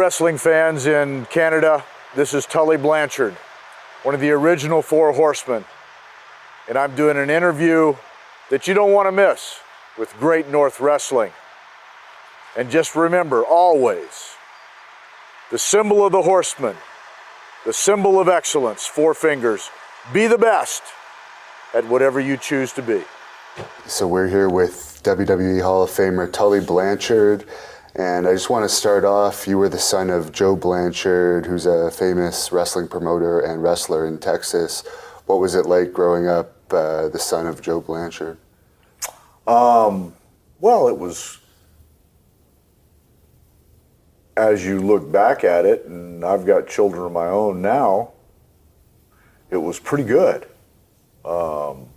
wrestling fans in Canada. This is Tully Blanchard, one of the original four Horsemen. And I'm doing an interview that you don't want to miss with Great North Wrestling. And just remember, always, the symbol of the Horseman, the symbol of excellence, four fingers. Be the best at whatever you choose to be. So we're here with WWE Hall of Famer Tully Blanchard. And I just want to start off, you were the son of Joe Blanchard, who's a famous wrestling promoter and wrestler in Texas. What was it like growing up the son of Joe Blanchard? Well, it was, as you look back at it, and I've got children of my own now, it was pretty good. You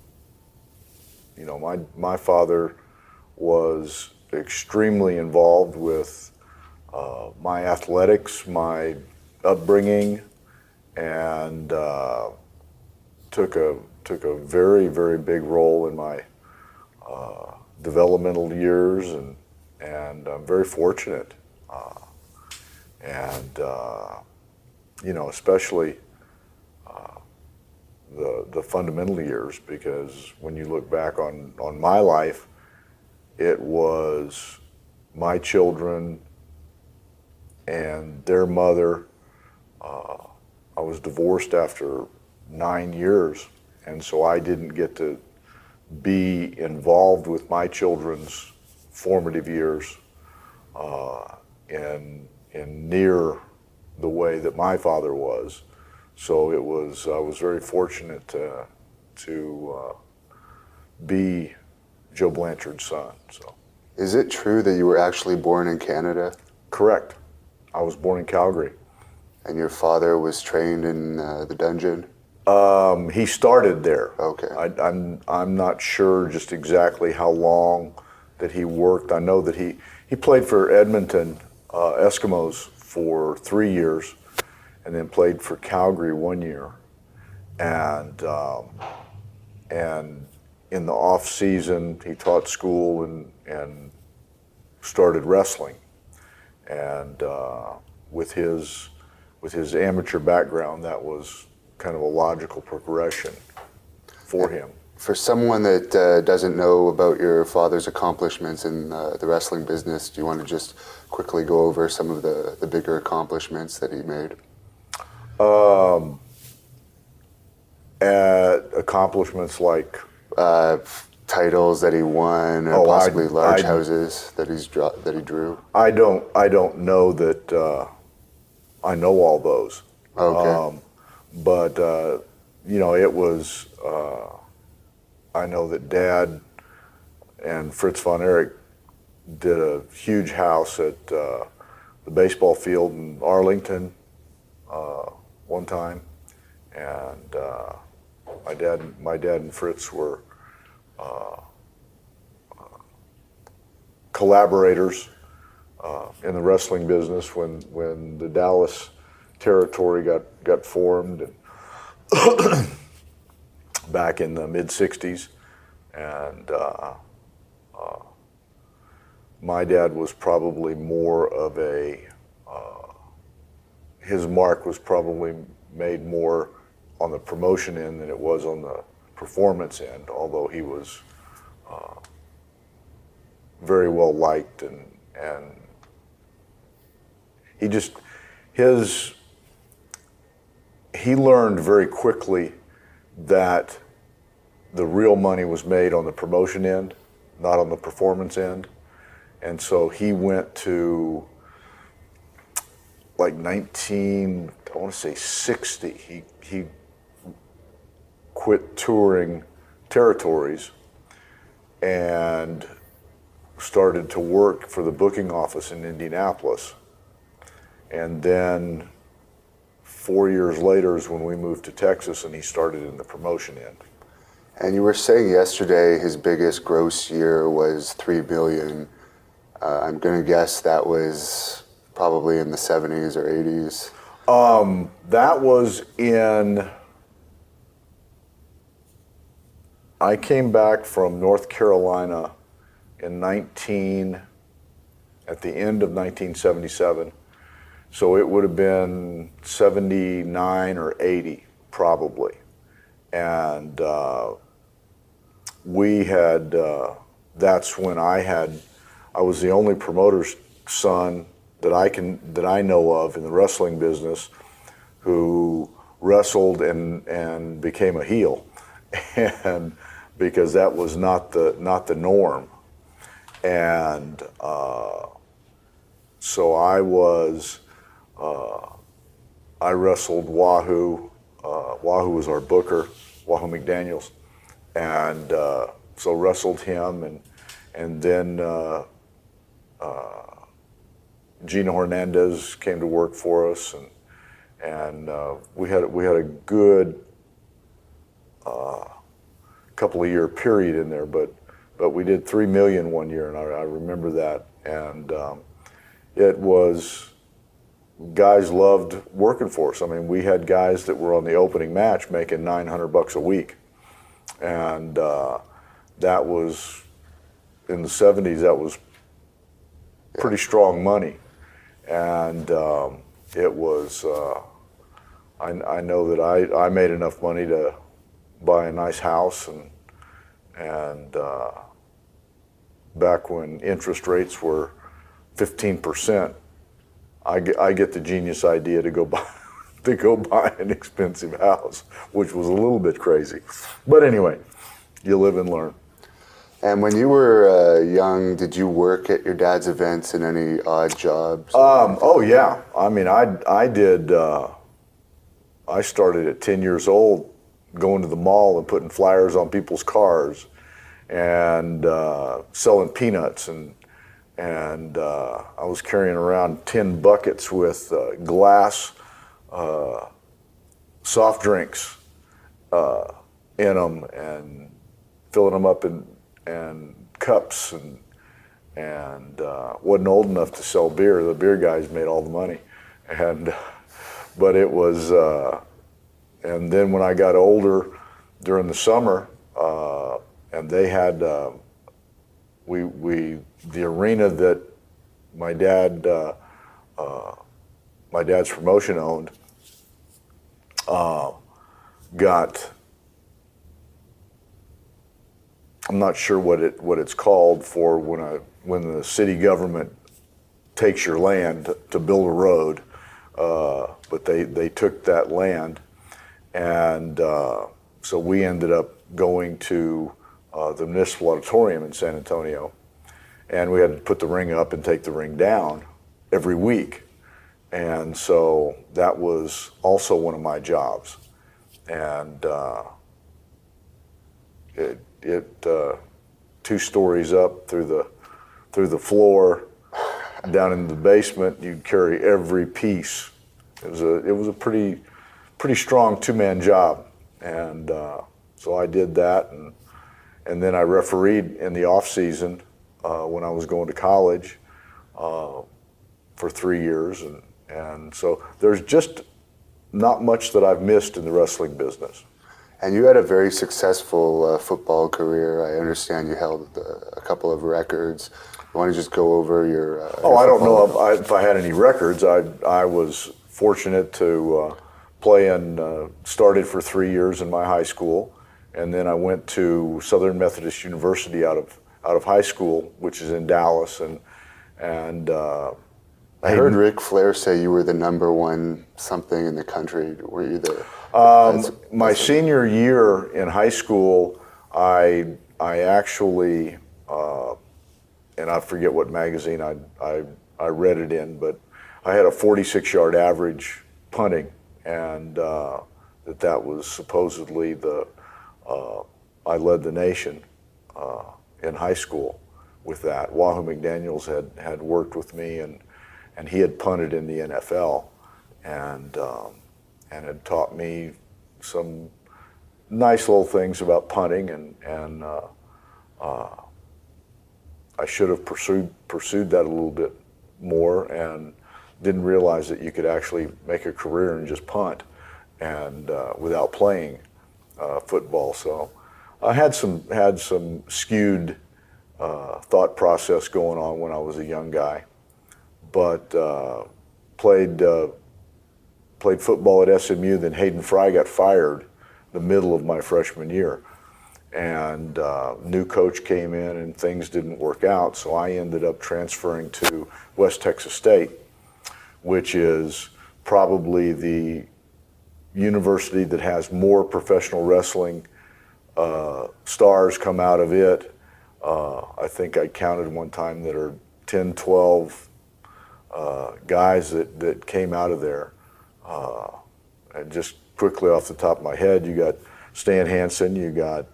know, my father was extremely involved with my athletics, my upbringing, and took a very, very big role in my developmental years, and I'm very fortunate. You know, especially the fundamental years, because when you look back on my life, it was my children and their mother. I was divorced after 9 years, and so I didn't get to be involved with my children's formative years in near the way that my father was. So I was very fortunate to be Joe Blanchard's son. So, is it true that you were actually born in Canada? Correct. I was born in Calgary. And your father was trained in the dungeon? He started there. Okay. I'm not sure just exactly how long that he worked. I know that he played for Edmonton Eskimos for 3 years, and then played for Calgary 1 year, and in the off season he taught school and started wrestling, and with his amateur background, that was kind of a logical progression for him. For someone that doesn't know about your father's accomplishments in the wrestling business, do you want to just quickly go over some of the bigger accomplishments that he made? Accomplishments like titles that he won, or possibly large houses that he drew. I don't know that I know all those. Okay. But you know, it was. I know that Dad and Fritz von Erich did a huge house at the baseball field in Arlington one time, and my dad and Fritz were collaborators in the wrestling business when the Dallas territory got formed, and back in the mid-'60s, and my dad was probably more of his mark was probably made more on the promotion end than it was on the performance end, although he was very well liked, and he learned very quickly that the real money was made on the promotion end, not on the performance end. And so he went to like 60. He quit touring territories and started to work for the booking office in Indianapolis. And then 4 years later is when we moved to Texas, and he started in the promotion end. And you were saying yesterday his biggest gross year was $3 billion. I'm going to guess that was probably in the 70s or 80s. That was I came back from North Carolina at the end of 1977, So it would have been 79 or 80 probably. And we had, that's when I was the only promoter's son that I know of in the wrestling business who wrestled and became a heel. And because that was not the norm. And so I wrestled Wahoo. Wahoo was our booker, Wahoo McDaniels, and so wrestled him, and then Gina Hernandez came to work for us, and we had a good couple of year period in there, but we did $3 million one year, and I remember that, and it was, guys loved working for us. I mean, we had guys that were on the opening match making $900 a week, and that was, in the 70s, that was pretty strong money, and it was, I know that I made enough money to buy a nice house, and back when interest rates were 15%, I get the genius idea to go buy an expensive house, which was a little bit crazy. But anyway, you live and learn. And when you were young, did you work at your dad's events in any odd jobs? Oh yeah, I mean, I did. I started at 10 years old, going to the mall and putting flyers on people's cars, and selling peanuts, and I was carrying around 10 buckets with glass soft drinks in them, and filling them up in cups, and wasn't old enough to sell beer. The beer guys made all the money, but it was. And then when I got older, during the summer, and they had the arena that my dad's promotion owned got, I'm not sure what it's called for when the city government takes your land to build a road, but they took that land, and so we ended up going to the municipal auditorium in San Antonio, and we had to put the ring up and take the ring down every week, and so that was also one of my jobs, and it 2 stories up through the floor down in the basement, you'd carry every piece. It was a pretty strong 2-man job, and so I did that, and then I refereed in the off season when I was going to college for 3 years, and so there's just not much that I've missed in the wrestling business. And you had a very successful football career. I understand you held a couple of records. You want to just go over your I don't know if I had any records. I was fortunate to play and started for 3 years in my high school, and then I went to Southern Methodist University out of high school, which is in Dallas, and I heard Ric Flair say you were the -- something in the country. Were you the? My senior year in high school, I actually, and I forget what magazine I read it in, but I had a 46-yard average punting, and that was supposedly I led the nation in high school with that. Wahoo McDaniels had worked with me, and he had punted in the NFL, and had taught me some nice little things about punting, and I should have pursued that a little bit more, and didn't realize that you could actually make a career and just punt, and without playing football. So I had some skewed thought process going on when I was a young guy, but played football at SMU. Then Hayden Fry got fired the middle of my freshman year, and new coach came in and things didn't work out. So I ended up transferring to West Texas State, which is probably the university that has more professional wrestling stars come out of it. I think I counted one time that are 10, 12 guys that came out of there. And just quickly off the top of my head, you got Stan Hansen, you got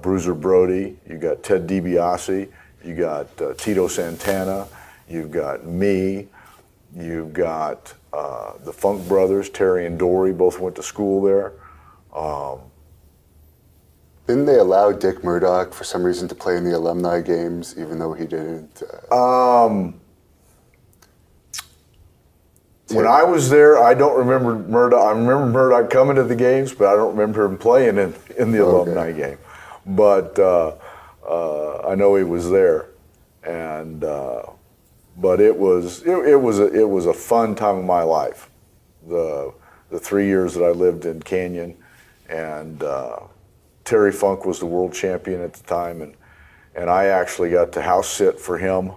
Bruiser Brody, you got Ted DiBiase, you got Tito Santana, you've got me, you've got the Funk Brothers, Terry and Dory, both went to school there. Didn't they allow Dick Murdoch for some reason to play in the alumni games, even though he didn't? When I was there, I don't remember Murdoch. I remember Murdoch coming to the games, but I don't remember him playing in the alumni game. But I know he was there, and but it was a fun time of my life. The 3 years that I lived in Canyon, and Terry Funk was the world champion at the time, and I actually got to house sit for him.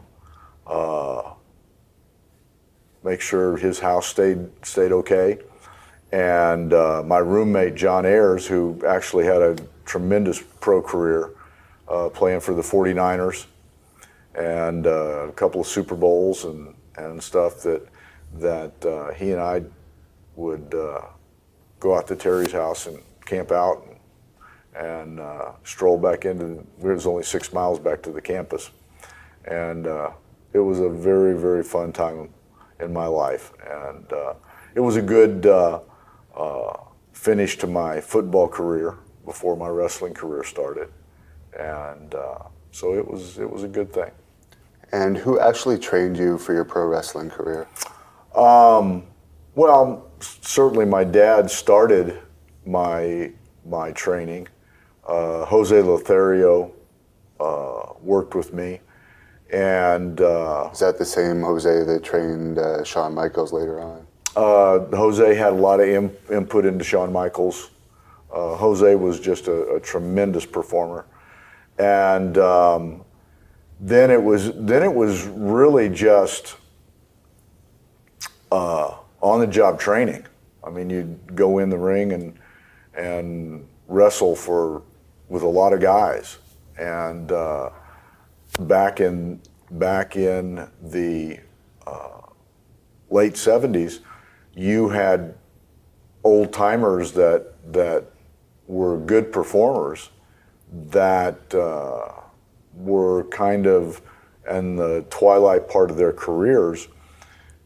Make sure his house stayed okay. And my roommate, John Ayers, who actually had a tremendous pro career playing for the 49ers and a couple of Super Bowls and stuff, that he and I would go out to Terry's house and camp out and stroll back into, it was only 6 miles back to the campus. And it was a very, very fun time in my life, and it was a good finish to my football career before my wrestling career started, and so it was a good thing. And who actually trained you for your pro wrestling career? Well, certainly my dad started my training. Jose Lothario worked with me. And is that the same Jose that trained Shawn Michaels later on? Jose had a lot of input into Shawn Michaels. Jose was just a tremendous performer, and then it was really just on the job training. I mean, you'd go in the ring and wrestle with a lot of guys, and back in the late 70s, you had old timers that were good performers that were kind of in the twilight part of their careers,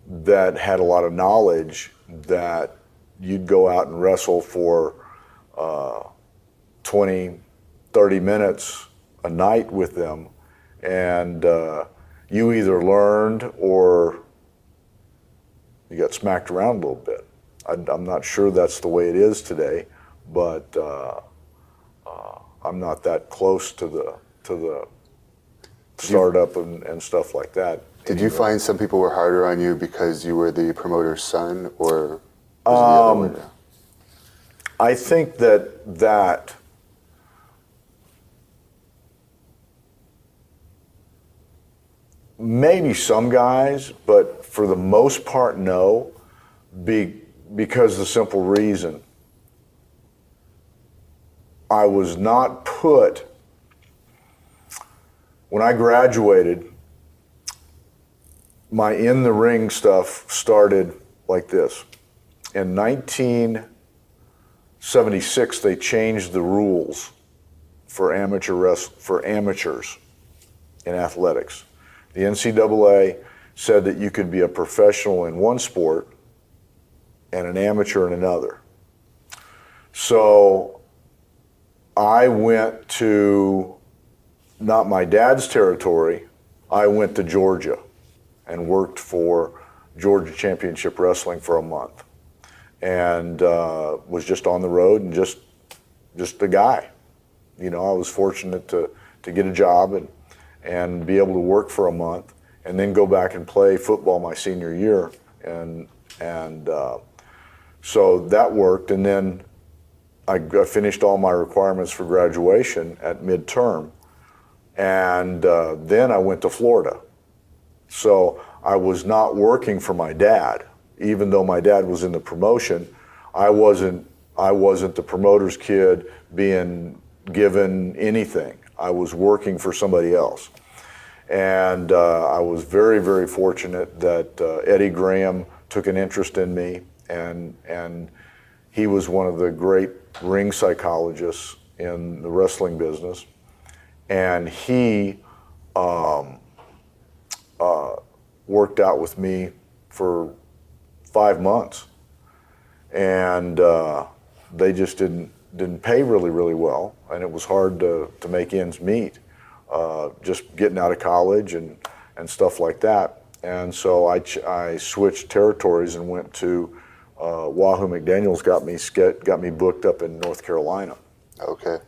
that had a lot of knowledge, that you'd go out and wrestle for 20, 30 minutes a night with them, and you either learned or you got smacked around a little bit. I'm not sure that's the way it is today, but I'm not that close to the startup and stuff like that. Did you find some people were harder on you because you were the promoter's son, or was it the other way around? I think that maybe some guys, but for the most part, no, because the simple reason I was not put, when I graduated, my in-the-ring stuff started like this. In 1976, they changed the rules for amateurs in athletics. The NCAA said that you could be a professional in one sport and an amateur in another. So I went to, not my dad's territory, I went to Georgia and worked for Georgia Championship Wrestling for a month, and was just on the road and just a guy. You know, I was fortunate to get a job and be able to work for a month and then go back and play football my senior year and so that worked. And then I finished all my requirements for graduation at midterm, and then I went to Florida. So I was not working for my dad, even though my dad was in the promotion. I wasn't the promoter's kid being given anything. I was working for somebody else. And I was very, very fortunate that Eddie Graham took an interest in me, and he was one of the great ring psychologists in the wrestling business. And he worked out with me for 5 months, and they just didn't pay really, really well, and it was hard to make ends meet, just getting out of college and stuff like that. And so I switched territories and went to Wahoo McDaniels. Got me booked up in North Carolina. Okay.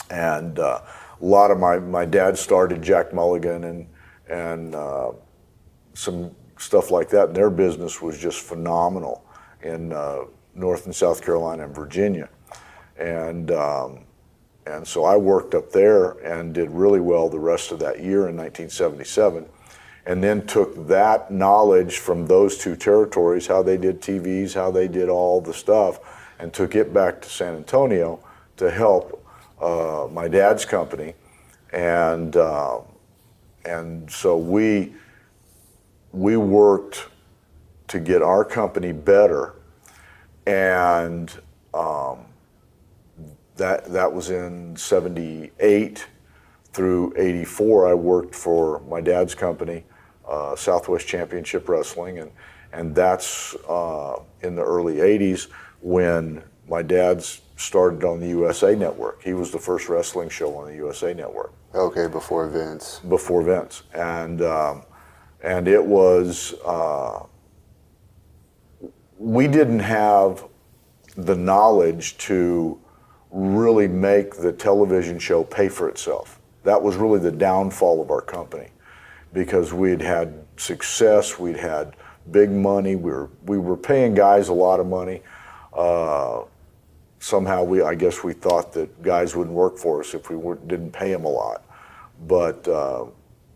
And a lot of my dad started Jack Mulligan and some stuff like that, and their business was just phenomenal in North and South Carolina and Virginia. And so I worked up there and did really well the rest of that year in 1977, and then took that knowledge from those two territories, how they did TVs, how they did all the stuff, and took it back to San Antonio to help my dad's company. And so we worked to get our company better, and that was in 78 through 84. I worked for my dad's company, Southwest Championship Wrestling, and that's in the early 80s when my dad started on the USA Network. He was the first wrestling show on the USA Network. Okay, before Vince. Before Vince, and it was, we didn't have the knowledge to really make the television show pay for itself. That was really the downfall of our company, because we'd had success, we'd had big money, we were paying guys a lot of money. Somehow I guess we thought that guys wouldn't work for us if we didn't pay them a lot. But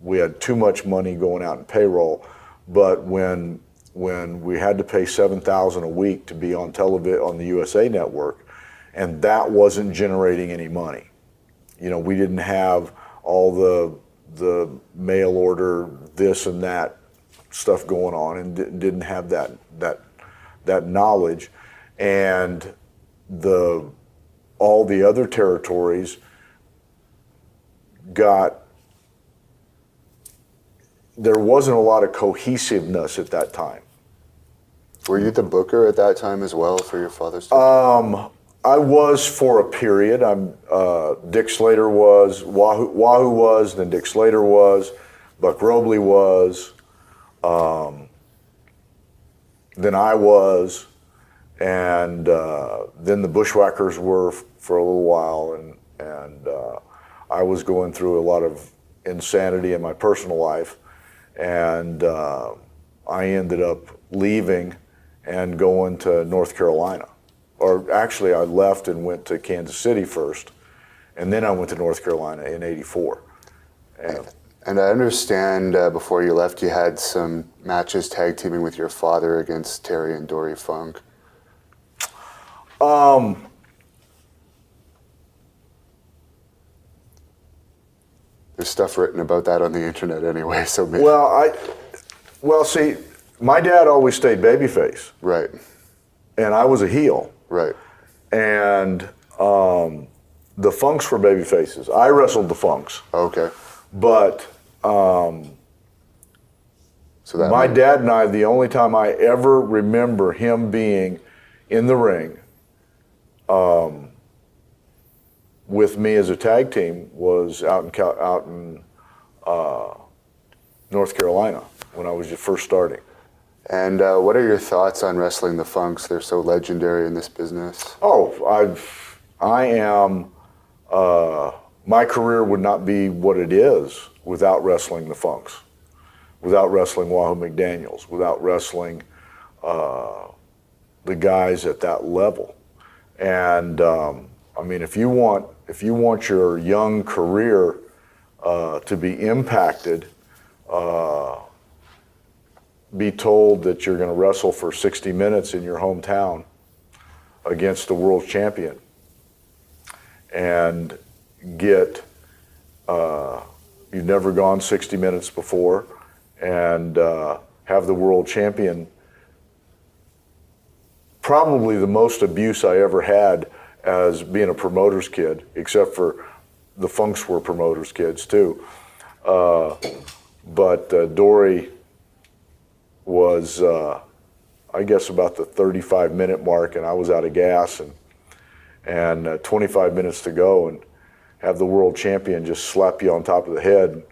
we had too much money going out in payroll. But when we had to pay $7,000 a week to be on television on the USA Network, and that wasn't generating any money. You know, we didn't have all the mail order this and that stuff going on, and didn't have that knowledge, and all the other territories there wasn't a lot of cohesiveness at that time. Were you the booker at that time as well for your father's team? I was for a period. Dick Slater was, Wahoo was, then Dick Slater was, Buck Robley was, then I was, and then the Bushwhackers were for a little while, and I was going through a lot of insanity in my personal life, and I ended up leaving and going to North Carolina. Or actually, I left and went to Kansas City first, and then I went to North Carolina in '84. And I understand before you left, you had some matches tag teaming with your father against Terry and Dory Funk. There's stuff written about that on the internet anyway, so maybe. Well, see, my dad always stayed babyface. Right. And I was a heel. Right. And the Funks were baby faces. I wrestled the Funks. Okay. But my dad and I, the only time I ever remember him being in the ring with me as a tag team was out in North Carolina when I was just first starting. And what are your thoughts on wrestling the Funks? They're so legendary in this business. Oh, I am. My career would not be what it is without wrestling the Funks, without wrestling Wahoo McDaniels, without wrestling the guys at that level. And I mean, if you want your young career to be impacted, be told that you're going to wrestle for 60 minutes in your hometown against the world champion and get, you've never gone 60 minutes before, and have the world champion, probably the most abuse I ever had as being a promoter's kid, except for the Funks were promoters' kids too. But Dory was, I guess, about the 35-minute mark, and I was out of gas, and 25 minutes to go, and have the world champion just slap you on top of the head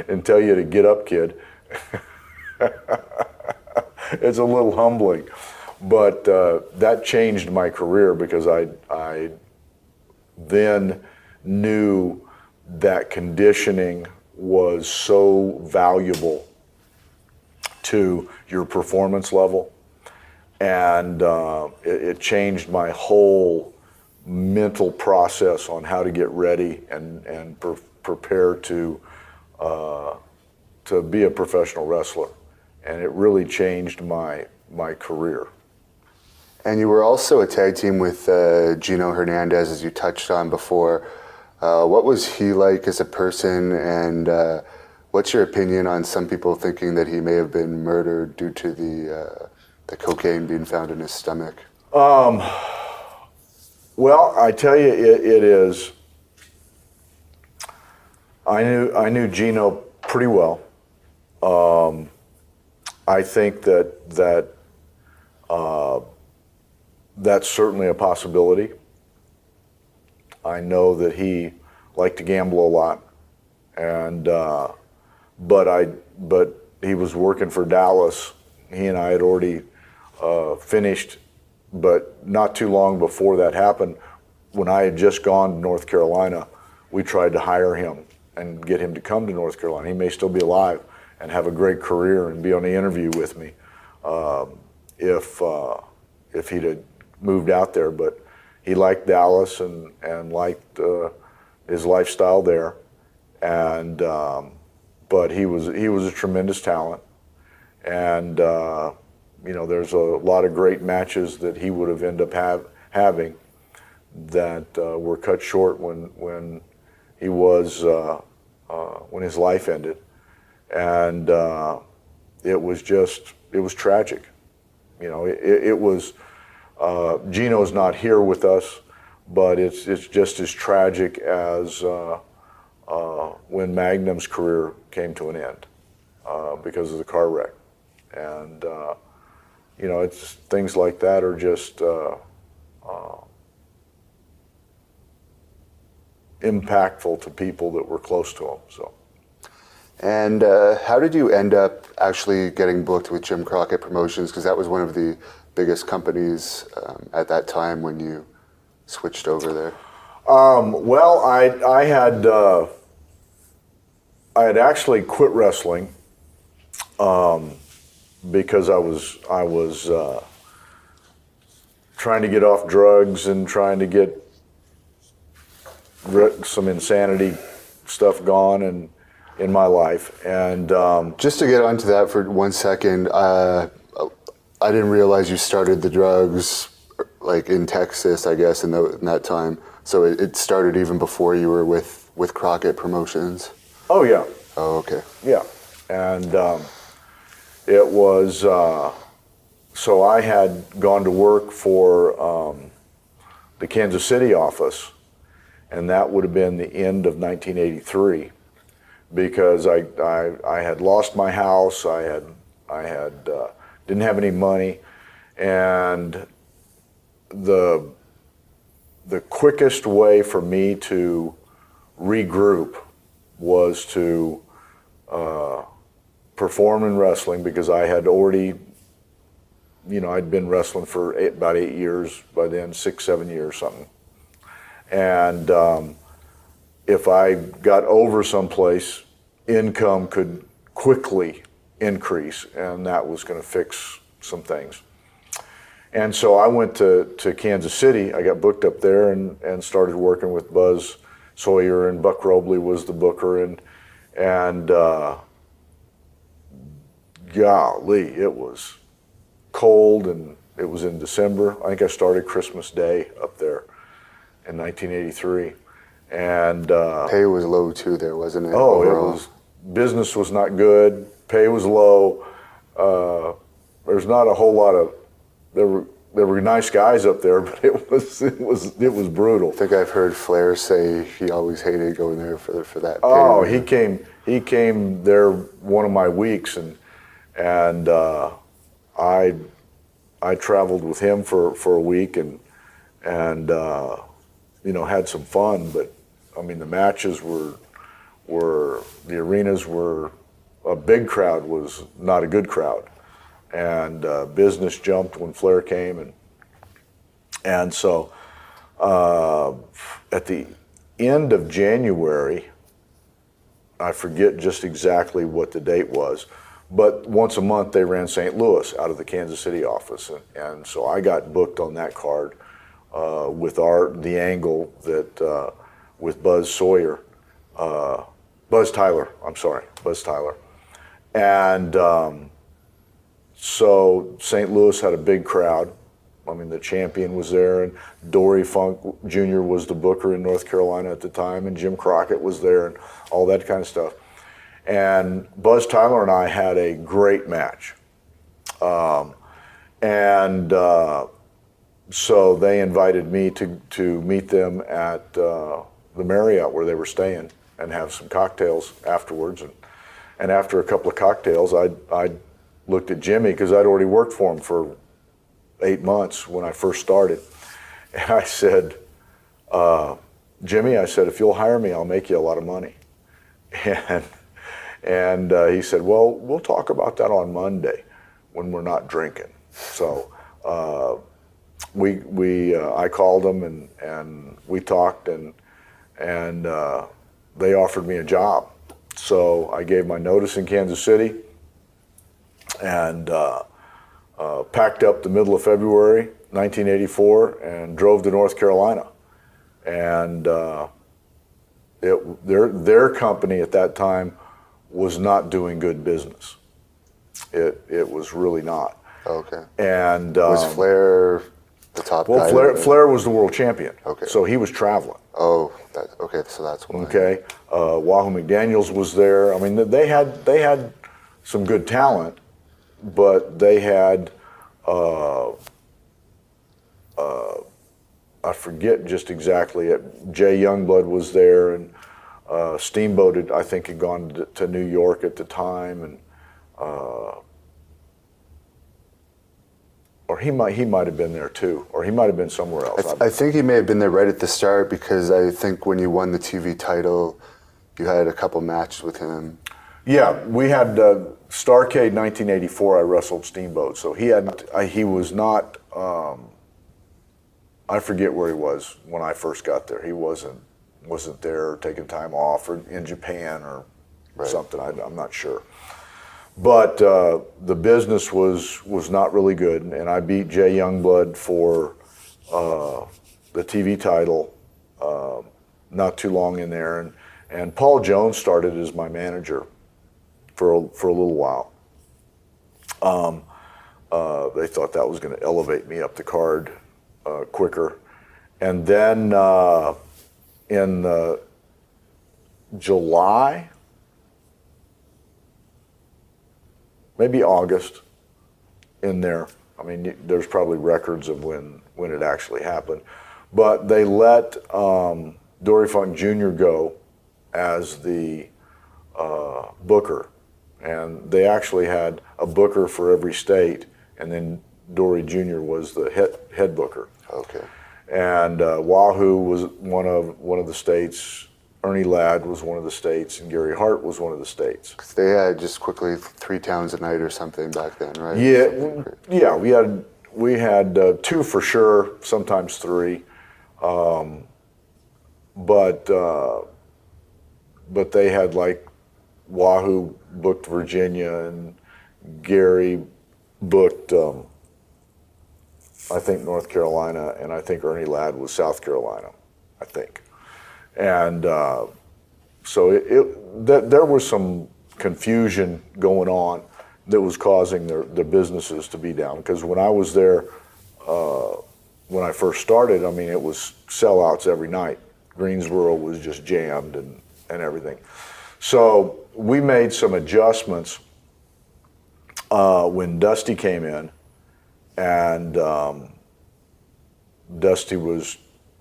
and tell you to get up, kid. It's a little humbling, but that changed my career, because I then knew that conditioning was so valuable to your performance level, and it changed my whole mental process on how to get ready and prepare to be a professional wrestler, and it really changed my career. And you were also a tag team with Gino Hernandez, as you touched on before. What was he like as a person, and what's your opinion on some people thinking that he may have been murdered due to the cocaine being found in his stomach? Well, I tell you, it is. I knew Gino pretty well. I think that's certainly a possibility. I know that he liked to gamble a lot, and but he was working for Dallas. He and I had already finished, but not too long before that happened, when I had just gone to North Carolina, we tried to hire him and get him to come to North Carolina. He may still be alive and have a great career and be on the interview with me if he'd have moved out there. But he liked Dallas and liked his lifestyle there, and but he was a tremendous talent, and there's a lot of great matches that he would have ended up having that were cut short when he was when his life ended, and it was tragic. It was. Gino's not here with us, but it's just as tragic as when Magnum's career came to an end because of the car wreck, and it's things like that are just impactful to people that were close to him. So. And how did you end up actually getting booked with Jim Crockett Promotions? Because that was one of the biggest companies at that time when you switched over there. Well, I had actually quit wrestling because I was trying to get off drugs and trying to get some insanity stuff gone and in my life. And just to get onto that for 1 second, I didn't realize you started the drugs like in Texas, I guess, in that time. So it started even before you were with Crockett Promotions. Oh yeah. Oh, okay. Yeah, and it was so I had gone to work for the Kansas City office, and that would have been the end of 1983, because I had lost my house. I had didn't have any money, and the quickest way for me to regroup was to perform in wrestling, because I had already, I'd been wrestling for about 8 years by then, 6, 7 years, something. And if I got over someplace, income could quickly increase, and that was going to fix some things. And so I went to Kansas City. I got booked up there and started working with Buzz Sawyer, and Buck Robley was the booker, and golly, it was cold, and it was in December. I think I started Christmas Day up there in 1983. And pay was low too there, wasn't it? Oh, overall? It was. Business was not good. Pay was low. There's not a whole lot of. There were nice guys up there, but it was brutal. I think I've heard Flair say he always hated going there for that. Oh, period. he came there one of my weeks, and I traveled with him for a week and had some fun. But I mean, the matches were the arenas were, a big crowd was not a good crowd, and business jumped when Flair came, and so at the end of January, I forget just exactly what the date was, but once a month they ran St. Louis out of the Kansas City office, and so I got booked on that card with the angle that with Buzz Tyler, and so St. Louis had a big crowd. I mean, the champion was there, and Dory Funk Jr. was the booker in North Carolina at the time, and Jim Crockett was there, and all that kind of stuff. And Buzz Tyler and I had a great match. So they invited me to meet them at the Marriott where they were staying and have some cocktails afterwards. And after a couple of cocktails, I looked at Jimmy, because I'd already worked for him for 8 months when I first started. And I said, Jimmy, I said, if you'll hire me, I'll make you a lot of money. And he said, well, we'll talk about that on Monday when we're not drinking. So I called them and we talked, and they offered me a job. So I gave my notice in Kansas City and packed up the middle of February 1984 and drove to North Carolina. And their company at that time was not doing good business. It was really not. Okay. And was Flair the top guy? Well, Flair was the world champion. Okay. So he was traveling. Oh, okay. So that's why. Okay. Wahoo McDaniels was there. I mean, they had some good talent, but they had I forget just exactly. Jay Youngblood was there, and Steamboat I think had gone to New York at the time, and or he might have been there too, or he might have been somewhere else. I think he may have been there right at the start, because I think when you won the TV title, you had a couple matches with him. Yeah, we had Starrcade 1984. I wrestled Steamboat, so he was not. I forget where he was when I first got there. He wasn't there, taking time off, or in Japan or something. I'm not sure. But the business was not really good, and I beat Jay Youngblood for the TV title not too long in there, and Paul Jones started as my manager for a little while. They thought that was going to elevate me up the card quicker, and then in July, maybe August, in there. I mean, there's probably records of when it actually happened, but they let Dory Funk Jr. go as the booker, and they actually had a booker for every state, and then Dory Jr. was the head booker. Okay. And Wahoo was one of the states. Ernie Ladd was one of the states, and Gary Hart was one of the states. 'Cause they had just quickly 3 towns a night or something back then, right? Yeah. We had 2 for sure, sometimes 3, but they had, like, Wahoo booked Virginia, and Gary booked, I think, North Carolina, and I think Ernie Ladd was South Carolina, I think. And so there was some confusion going on that was causing their businesses to be down. Because when I was there, when I first started, I mean, it was sellouts every night. Greensboro was just jammed and everything. So we made some adjustments when Dusty came in, and Dusty was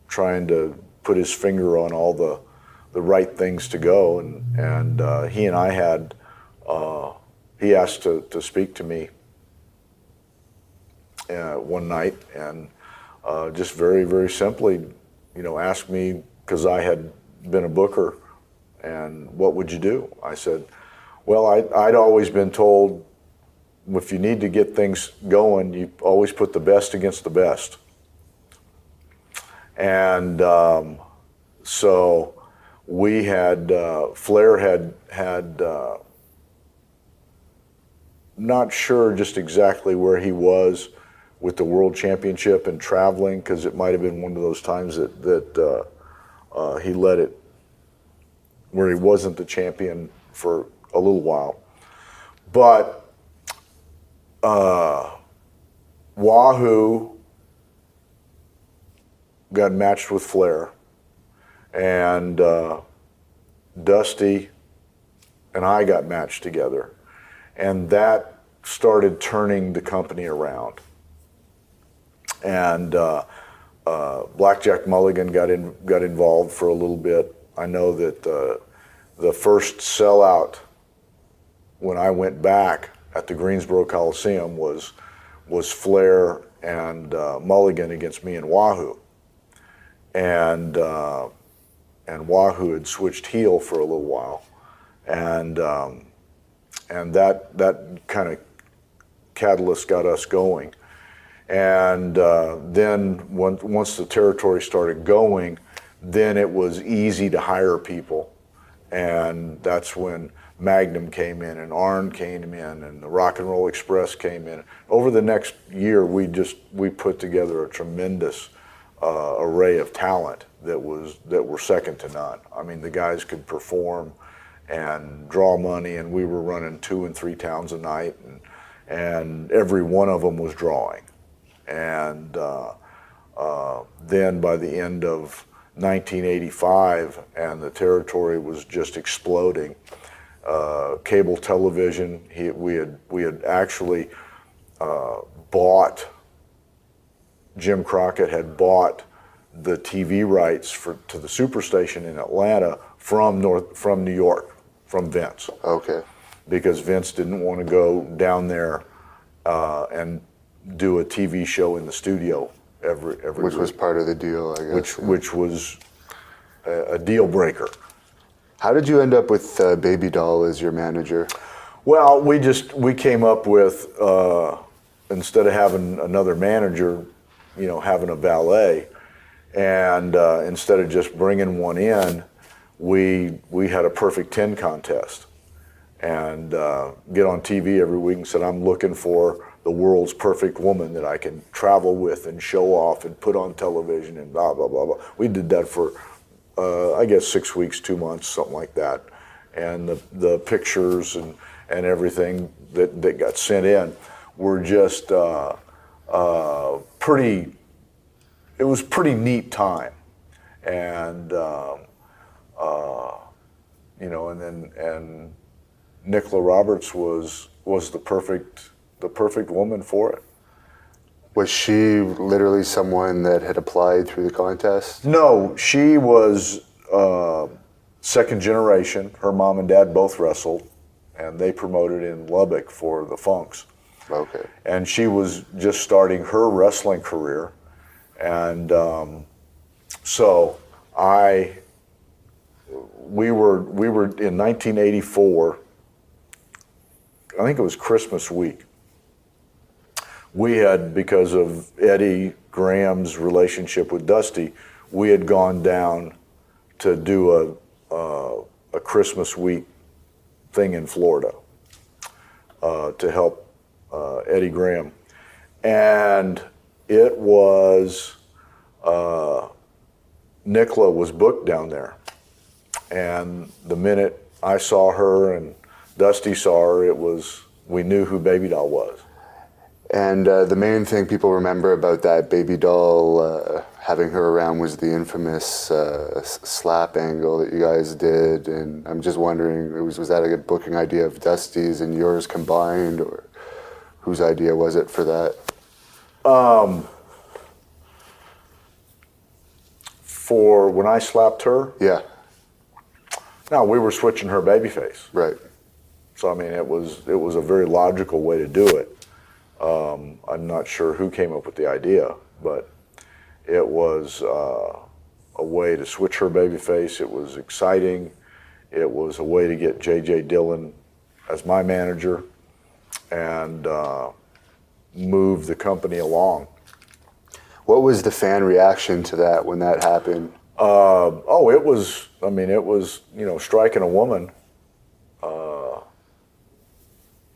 trying to put his finger on all the right things to go, and he and I had, he asked to speak to me one night, and just very, very simply, asked me, because I had been a booker, and what would you do? I said, well, I'd always been told, if you need to get things going, you always put the best against the best. And so we had, Flair had not sure just exactly where he was with the World Championship and traveling, because it might have been one of those times that he let it, where he wasn't the champion for a little while. But Wahoo got matched with Flair, and Dusty and I got matched together, and that started turning the company around. And Blackjack Mulligan got involved for a little bit. I know that the first sellout when I went back at the Greensboro Coliseum was Flair and Mulligan against me and Wahoo. And Wahoo had switched heel for a little while, and that kind of catalyst got us going. And then once the territory started going, then it was easy to hire people, and that's when Magnum came in, and Arn came in, and the Rock and Roll Express came in. Over the next year, we put together a tremendous array of talent that were second to none. I mean, the guys could perform and draw money, and we were running 2 and 3 towns a night, and every one of them was drawing. And then by the end of 1985, and the territory was just exploding. Cable television, we had actually bought, Jim Crockett had bought the TV rights to the Superstation in Atlanta from New York, from Vince. Okay. Because Vince didn't want to go down there and do a TV show in the studio every which week. Was part of the deal, I guess. Which was a deal breaker. How did you end up with Baby Doll as your manager? Well, we came up with, instead of having another manager, having a valet, and instead of just bringing one in, we had a perfect 10 contest, and get on TV every week and said, I'm looking for the world's perfect woman that I can travel with and show off and put on television and blah, blah, blah, blah. We did that for, I guess, 6 weeks, 2 months, something like that. And the pictures and everything that got sent in were just pretty, it was pretty neat time. And, and Nicola Roberts was the perfect woman for it. Was she literally someone that had applied through the contest? No, she was second generation. Her mom and dad both wrestled, and they promoted in Lubbock for the Funks. Okay. And she was just starting her wrestling career, and so we were in 1984. I think it was Christmas week. We had, because of Eddie Graham's relationship with Dusty, we had gone down to do a Christmas week thing in Florida to help Eddie Graham. And it was, Nicola was booked down there. And the minute I saw her and Dusty saw her, we knew who Baby Doll was. And the main thing people remember about that Baby Doll having her around was the infamous slap angle that you guys did. And I'm just wondering, was that a booking idea of Dusty's and yours combined, or whose idea was it for that? For when I slapped her? Yeah. No, we were switching her babyface. Right. So I mean, it was a very logical way to do it. I'm not sure who came up with the idea, but it was a way to switch her babyface. It was exciting. It was a way to get J.J. Dillon as my manager and move the company along. What was the fan reaction to that when that happened? It was, striking a woman,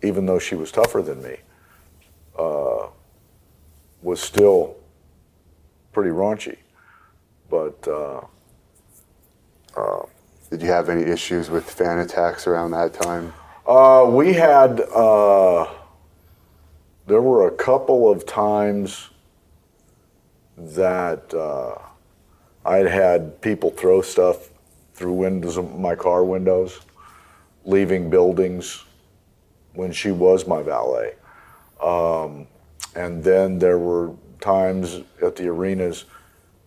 even though she was tougher than me, was still pretty raunchy. But did you have any issues with fan attacks around that time? we had, there were a couple of times that I'd had people throw stuff through windows of my car windows, leaving buildings when she was my valet. And then there were times at the arenas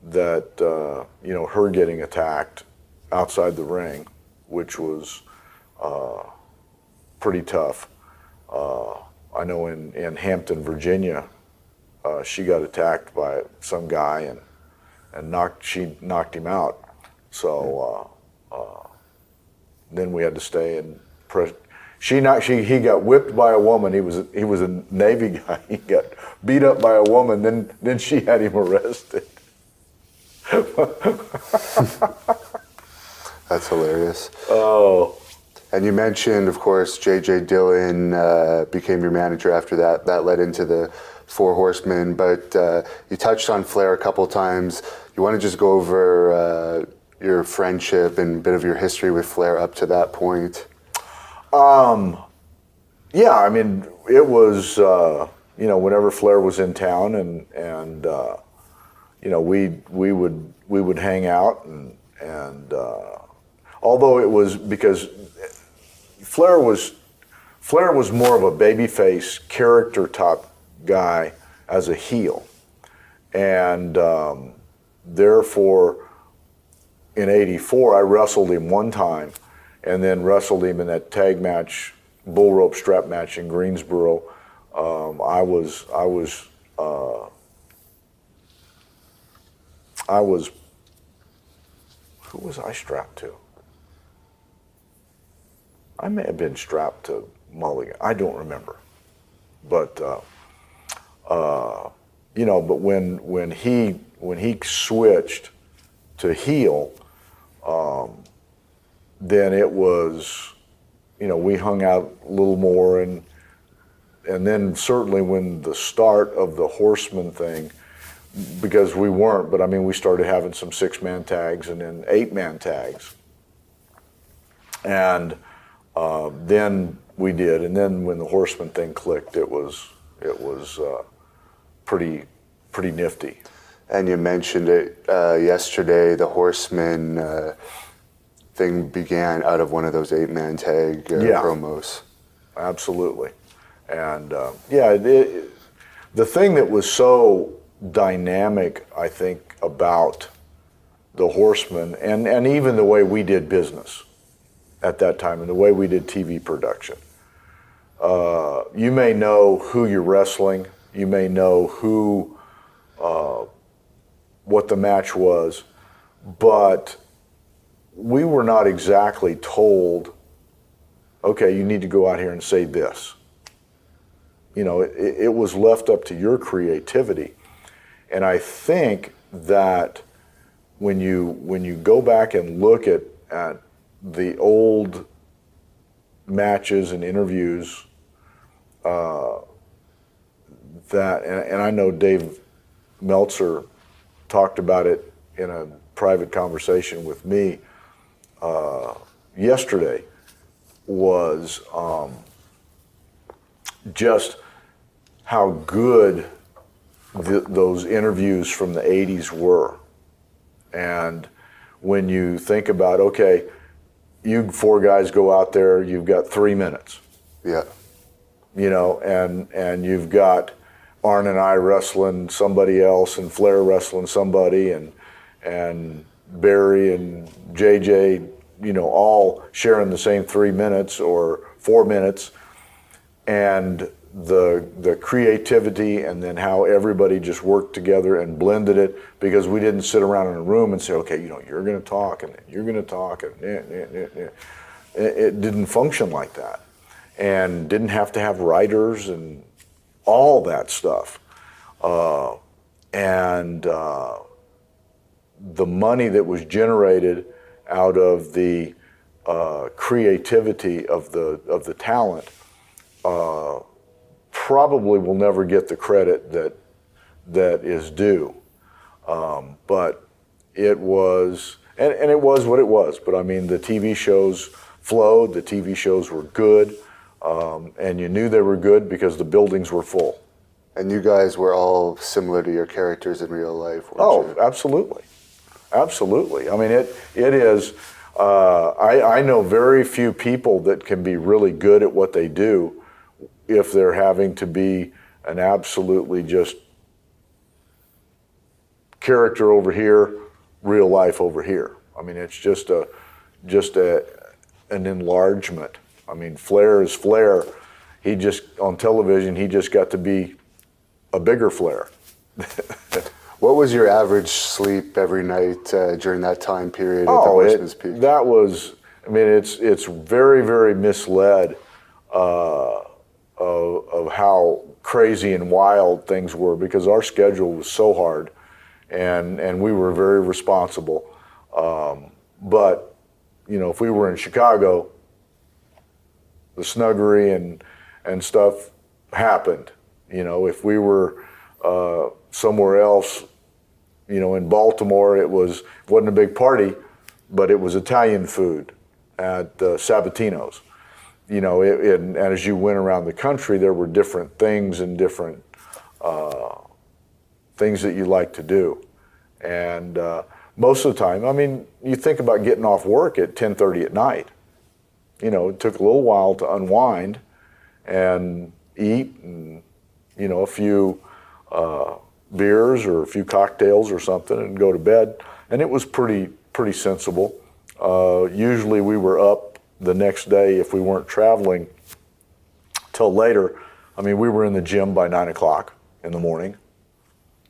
that, her getting attacked outside the ring, which was pretty tough. I know in Hampton, Virginia, she got attacked by some guy and she knocked him out. So then we had to stay and press. He got whipped by a woman. He was a Navy guy. He got beat up by a woman. Then she had him arrested. That's hilarious. Oh. And you mentioned, of course, J.J. Dillon became your manager after that. That led into the Four Horsemen. But you touched on Flair a couple times. You want to just go over your friendship and a bit of your history with Flair up to that point? Yeah, I mean, it was, whenever Flair was in town and we would hang out and although it was because Flair was more of a babyface character type guy as a heel. And therefore, in '84, I wrestled him one time and then wrestled him in that tag match, bull rope strap match in Greensboro. Who was I strapped to? I may have been strapped to Mulligan. I don't remember. But, but when he switched to heel, then it was, we hung out a little more, and then certainly when the start of the Horseman thing, because we weren't, but I mean, we started having some 6-man tags and then 8-man tags. And then we did, and then when the Horseman thing clicked, it was pretty nifty. And you mentioned it yesterday, the Horseman thing began out of one of those 8-man tag promos. Absolutely. And the thing that was so dynamic, I think, about the Horsemen and even the way we did business at that time and the way we did TV production. You may know who you're wrestling, you may know what the match was, but we were not exactly told, okay, you need to go out here and say this. It was left up to your creativity. And I think that when you go back and look at the old matches and interviews, that, and I know Dave Meltzer talked about it in a private conversation with me yesterday, was just how good those interviews from the 80s were. And when you think about, okay, you four guys go out there, you've got 3 minutes. Yeah. You know, and you've got Arn and I wrestling somebody else, and Flair wrestling somebody, and Barry and JJ, you know, all sharing the same 3 minutes or 4 minutes, and the creativity, and then how everybody just worked together and blended it, because we didn't sit around in a room and say, okay, you know, you're going to talk and you're going to talk, and it didn't function like that, and didn't have to have writers and all that stuff, and the money that was generated out of the creativity of the talent probably will never get the credit that is due. But it was, and it was what it was. But I mean, the TV shows flowed, the TV shows were good, and you knew they were good because the buildings were full. And you guys were all similar to your characters in real life, weren't Oh, you? absolutely. Absolutely. I mean, it is, I know very few people that can be really good at what they do if they're having to be an absolutely just character over here, real life over here. I mean, it's just an enlargement. I mean, Flair is Flair. He just, on television, he just got to be a bigger Flair. What was your average sleep every night during that time period at the Oh, Horsemen's peak? that was, I mean, it's very, very misled of how crazy and wild things were, because our schedule was so hard, and we were very responsible. But, you know, if we were in Chicago, the snuggery and stuff happened. You know, if we were somewhere else, you know, in Baltimore, it wasn't a big party, but it was Italian food at Sabatino's. You know, and as you went around the country, there were different things and different things that you like to do. And most of the time, I mean, you think about getting off work at 10:30 at night. You know, it took a little while to unwind and eat, and, you know, a few beers or a few cocktails or something, and go to bed. And it was pretty sensible. Usually we were up the next day, if we weren't traveling till later. I mean, we were in the gym by 9 o'clock in the morning.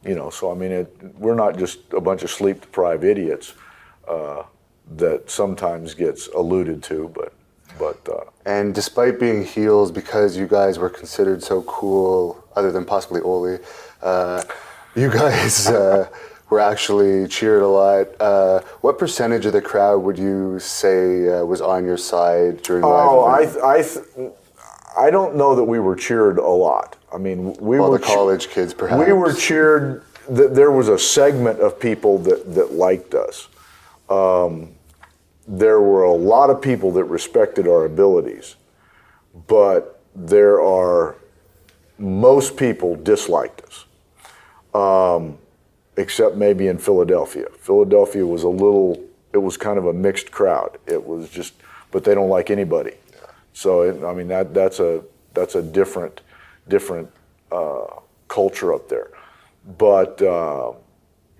You know, so I mean, we're not just a bunch of sleep-deprived idiots that sometimes gets alluded to, but. And despite being heels, because you guys were considered so cool, other than possibly Ole, you guys were actually cheered a lot. What percentage of the crowd would you say was on your side during Rivalry? I don't know that we were cheered a lot. I mean, we Well, were the college kids, perhaps. We were cheered. There was a segment of people that liked us. There were a lot of people that respected our abilities, but most people disliked us, except maybe in Philadelphia. Philadelphia was it was kind of a mixed crowd. It was just, but they don't like anybody. So I mean, that's a different culture up there. But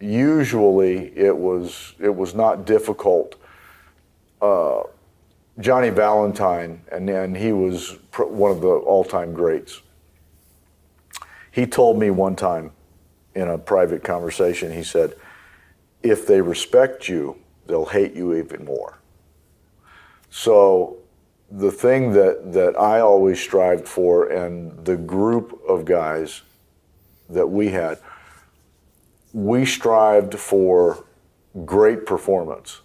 usually it was not difficult. Johnny Valentine, and he was one of the all-time greats. He told me one time in a private conversation, he said, if they respect you, they'll hate you even more. So the thing that I always strived for, and the group of guys that we had, we strived for great performance.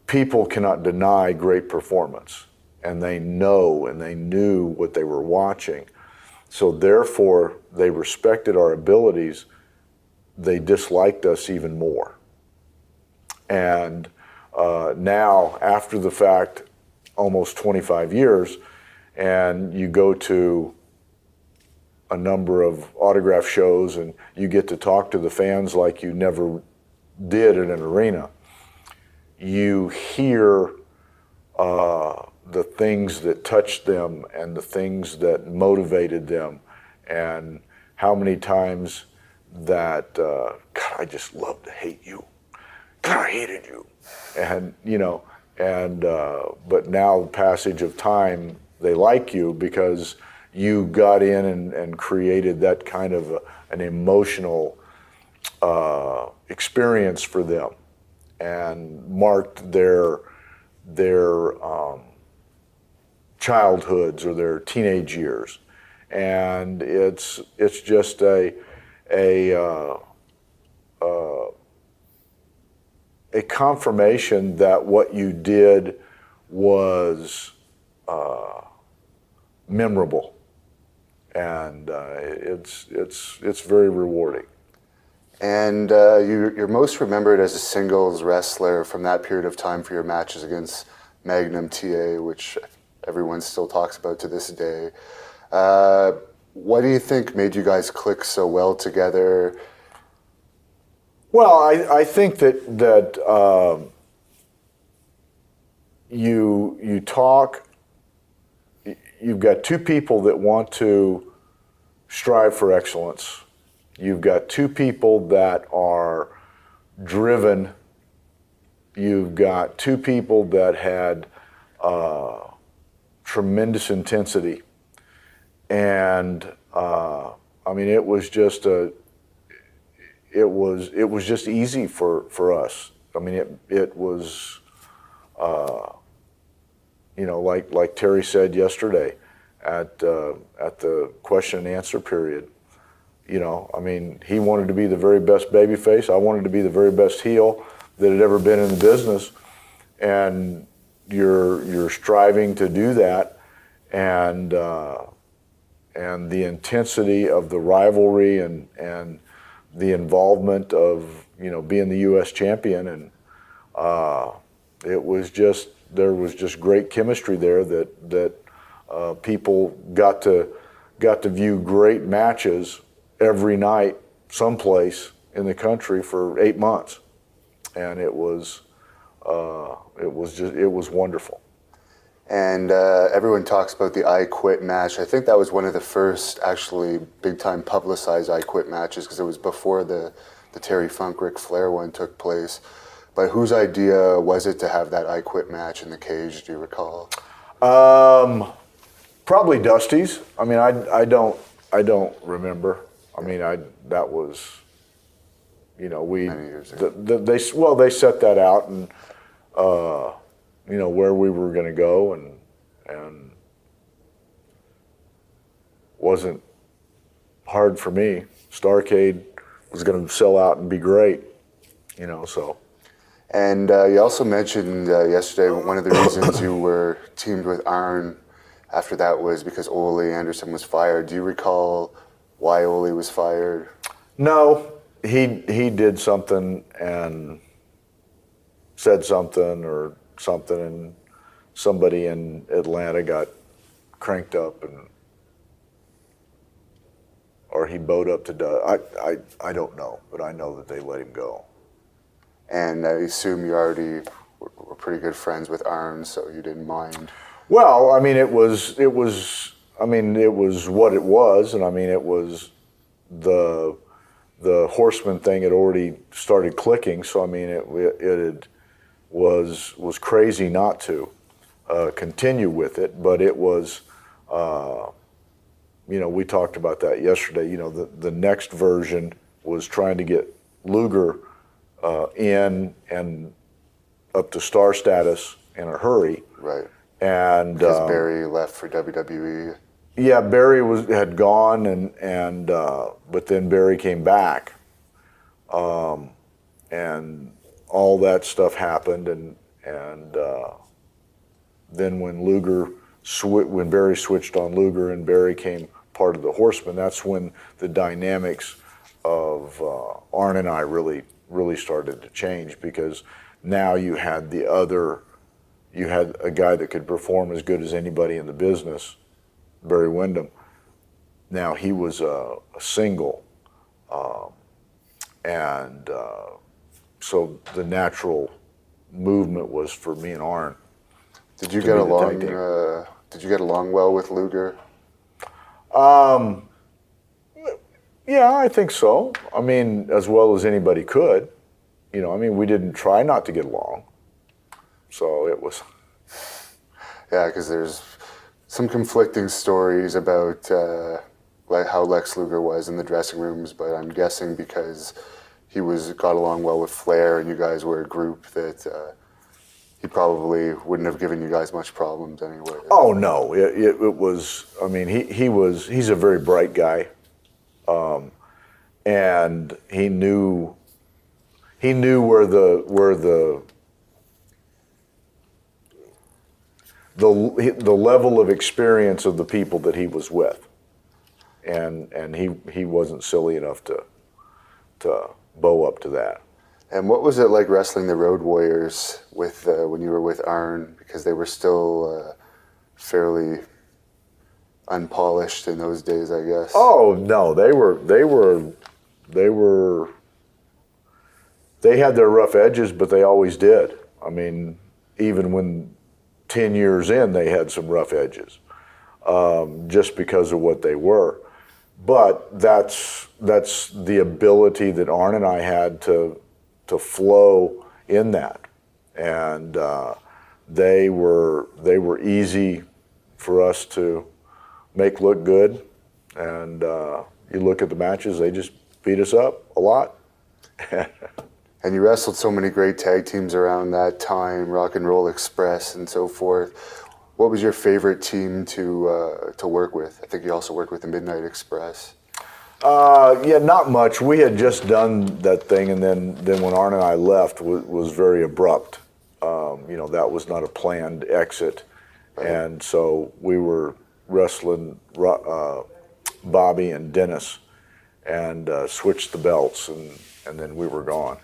People cannot deny great performance, and they know and they knew what they were watching. So therefore, they respected our abilities. They disliked us even more. And now, after the fact, almost 25 years, and you go to a number of autograph shows and you get to talk to the fans like you never did in an arena, you hear the things that touched them and the things that motivated them, and how many times that, God, I just love to hate you. God, I hated you. And, but now, the passage of time, they like you because you got in and created that kind of an emotional experience for them and marked their childhoods or their teenage years. And it's just a confirmation that what you did was memorable, and it's very rewarding. And you're most remembered as a singles wrestler from that period of time for your matches against Magnum TA, which everyone still talks about to this day. What do you think made you guys click so well together? Well, I think that you talk. You've got two people that want to strive for excellence. You've got two people that are driven. You've got two people that had tremendous intensity, and I mean, it was just easy for us. I mean, it was like Terry said yesterday at the question and answer period. I mean, he wanted to be the very best babyface. I wanted to be the very best heel that had ever been in the business, and you're striving to do that, and the intensity of the rivalry and the involvement of being the U.S. champion, and there was just great chemistry there that people got to view great matches every night someplace in the country for 8 months, and it was wonderful. And everyone talks about the I Quit match. I think that was one of the first actually big-time publicized I Quit matches, because it was before the Terry Funk Ric Flair one took place. But whose idea was it to have that I Quit match in the cage, do you recall? Probably Dusty's. I mean, I don't remember. I mean, that was, we many years ago. They set that out, and where we were going to go, and wasn't hard for me. Starrcade was going to sell out and be great, so. And you also mentioned yesterday one of the reasons you were teamed with Arn after that was because Ole Anderson was fired. Do you recall why Ole was fired? No, he did something and said something or something, and somebody in Atlanta got cranked up, or he bowed up to I don't know, but I know that they let him go. And I assume you already were pretty good friends with Arn, so you didn't mind. Well, I mean, it was what it was, and I mean, it was the Horsemen thing had already started clicking, so I mean, it was crazy not to continue with it, but it was, we talked about that yesterday. The next version was trying to get Luger in and up to star status in a hurry. Right. And because Barry left for WWE. Yeah, Barry had gone, and but then Barry came back, and all that stuff happened, and then when Barry switched on Luger and Barry came part of the Horsemen, that's when the dynamics of Arn and I really started to change, because now you had a guy that could perform as good as anybody in the business, Barry Windham. Now he was a single, and so the natural movement was for me and Arn. Did you get along? Did you get along well with Luger? Yeah, I think so. I mean, as well as anybody could. You know, I mean, we didn't try not to get along. So it was. Yeah, because there's some conflicting stories about like how Lex Luger was in the dressing rooms, but I'm guessing because he got along well with Flair and you guys were a group that he probably wouldn't have given you guys much problems anyway. Oh no, it was. I mean, he's a very bright guy, and he knew where the level of experience of the people that he was with, and he wasn't silly enough to bow up to that. And what was it like wrestling the Road Warriors with when you were with Arn? Because they were still fairly unpolished in those days, I guess. Oh no, they had their rough edges, but they always did. I mean, even when 10 years in, they had some rough edges, just because of what they were. But that's the ability that Arn and I had to flow in that, and they were easy for us to make look good. And you look at the matches; they just beat us up a lot. And you wrestled so many great tag teams around that time, Rock and Roll Express and so forth. What was your favorite team to work with? I think you also worked with the Midnight Express. Yeah, not much. We had just done that thing, and then when Arn and I left, was very abrupt. You know, that was not a planned exit, right. And so we were wrestling Bobby and Dennis, and switched the belts, and then we were gone.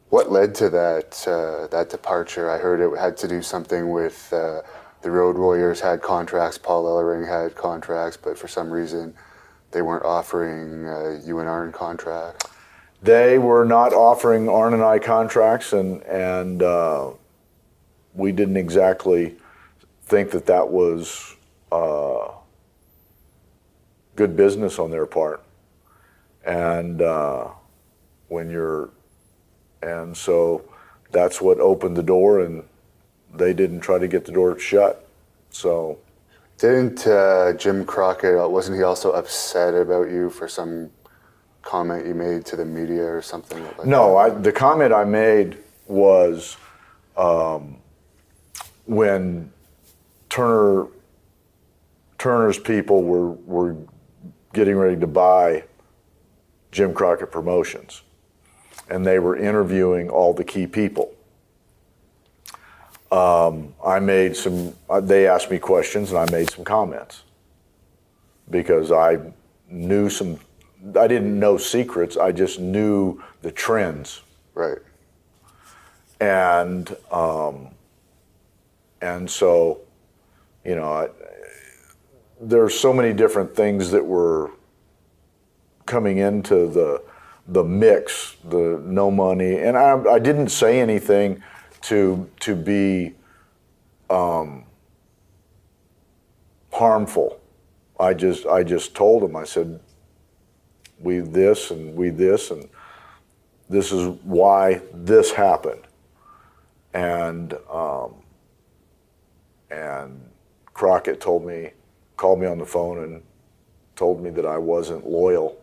What led to that departure? I heard it had to do something with the Road Warriors had contracts, Paul Ellering had contracts, but for some reason they weren't offering you and Arn contracts. They were not offering Arn and I contracts, and we didn't exactly think that was good business on their part. And and so that's what opened the door, and they didn't try to get the door shut. So. Didn't Jim Crockett, wasn't he also upset about you for some comment you made to the media or something like that? No, the comment I made was when Turner's people were getting ready to buy Jim Crockett Promotions, and they were interviewing all the key people. They asked me questions, and I made some comments because I didn't know secrets, I just knew the trends. Right. And so, you know, there's so many different things that were coming into the mix, the no money, and I didn't say anything to be harmful. I just told him, I said, we this, and this is why this happened. And Crockett called me on the phone and told me that I wasn't loyal.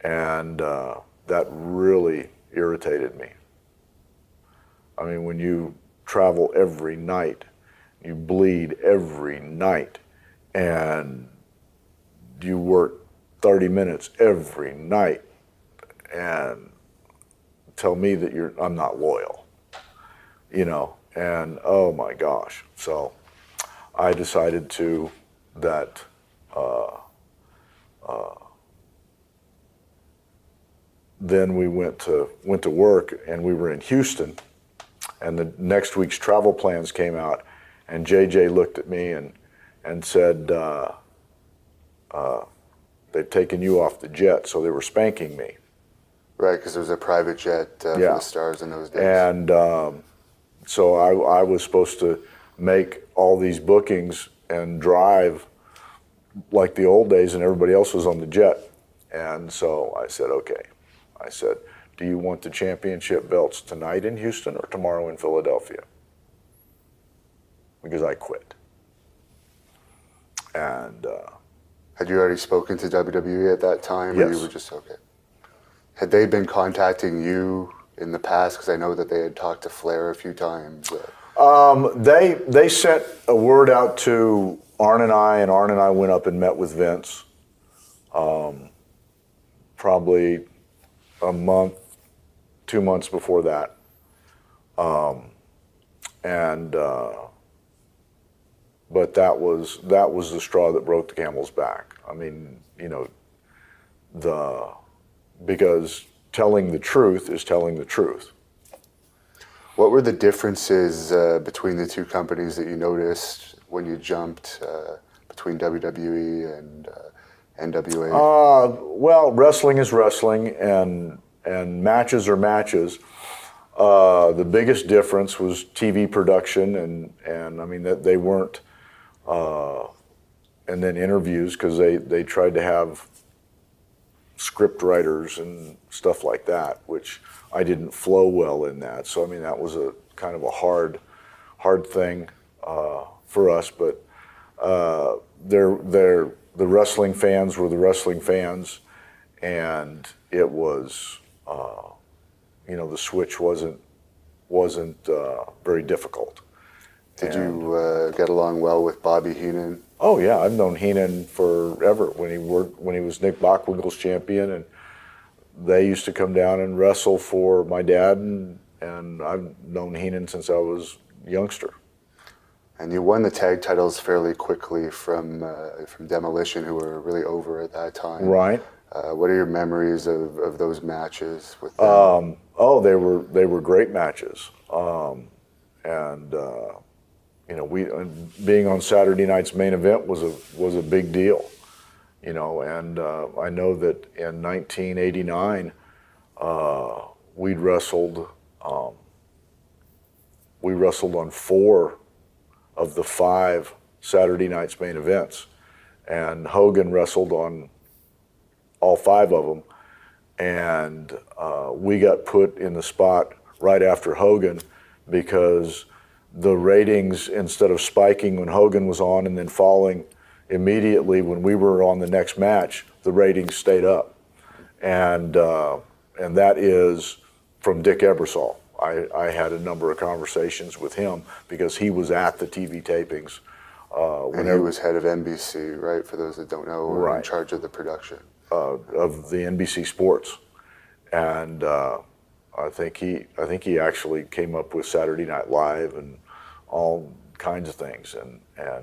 And that really irritated me. I mean, when you travel every night, you bleed every night, and you work 30 minutes every night, and tell me that I'm not loyal, you know, and oh my gosh. So I decided to that then we went to work, and we were in Houston, and the next week's travel plans came out, and JJ looked at me and said, they've taken you off the jet, so they were spanking me. Right, because there was a private jet for the stars in those days. And so I was supposed to make all these bookings and drive like the old days, and everybody else was on the jet. And so I said, okay. I said, do you want the championship belts tonight in Houston or tomorrow in Philadelphia? Because I quit. And had you already spoken to WWE at that time? Yes. Or you were just, okay. Had they been contacting you in the past? Because I know that they had talked to Flair a few times. They sent a word out to Arn and I went up and met with Vince. Probably a month, 2 months before that. But that was the straw that broke the camel's back. I mean, you know, because telling the truth is telling the truth. What were the differences between the two companies that you noticed when you jumped between WWE and NWA? Well, wrestling is wrestling, and matches are matches. The biggest difference was TV production, and I mean that they weren't, and then interviews, because they tried to have script writers and stuff like that, which I didn't flow well in that. So I mean that was a kind of a hard thing for us. But the wrestling fans were the wrestling fans, and it was the switch wasn't very difficult. Did you get along well with Bobby Heenan? Oh yeah, I've known Heenan forever. When he was Nick Bockwinkel's champion, and they used to come down and wrestle for my dad, and I've known Heenan since I was a youngster. And you won the tag titles fairly quickly from Demolition, who were really over at that time. Right. What are your memories of those matches with them? They were great matches, being on Saturday night's main event was a big deal, you know. And I know that in 1989 we wrestled on 4 of the 5 Saturday night's main events, and Hogan wrestled on all 5 of them, and we got put in the spot right after Hogan because the ratings, instead of spiking when Hogan was on and then falling immediately when we were on the next match, the ratings stayed up, and that is from Dick Ebersol. I had a number of conversations with him because he was at the TV tapings. And he was head of NBC, right? For those that don't know, or right. In charge of the production of the NBC Sports, and I think he actually came up with Saturday Night Live and all kinds of things, and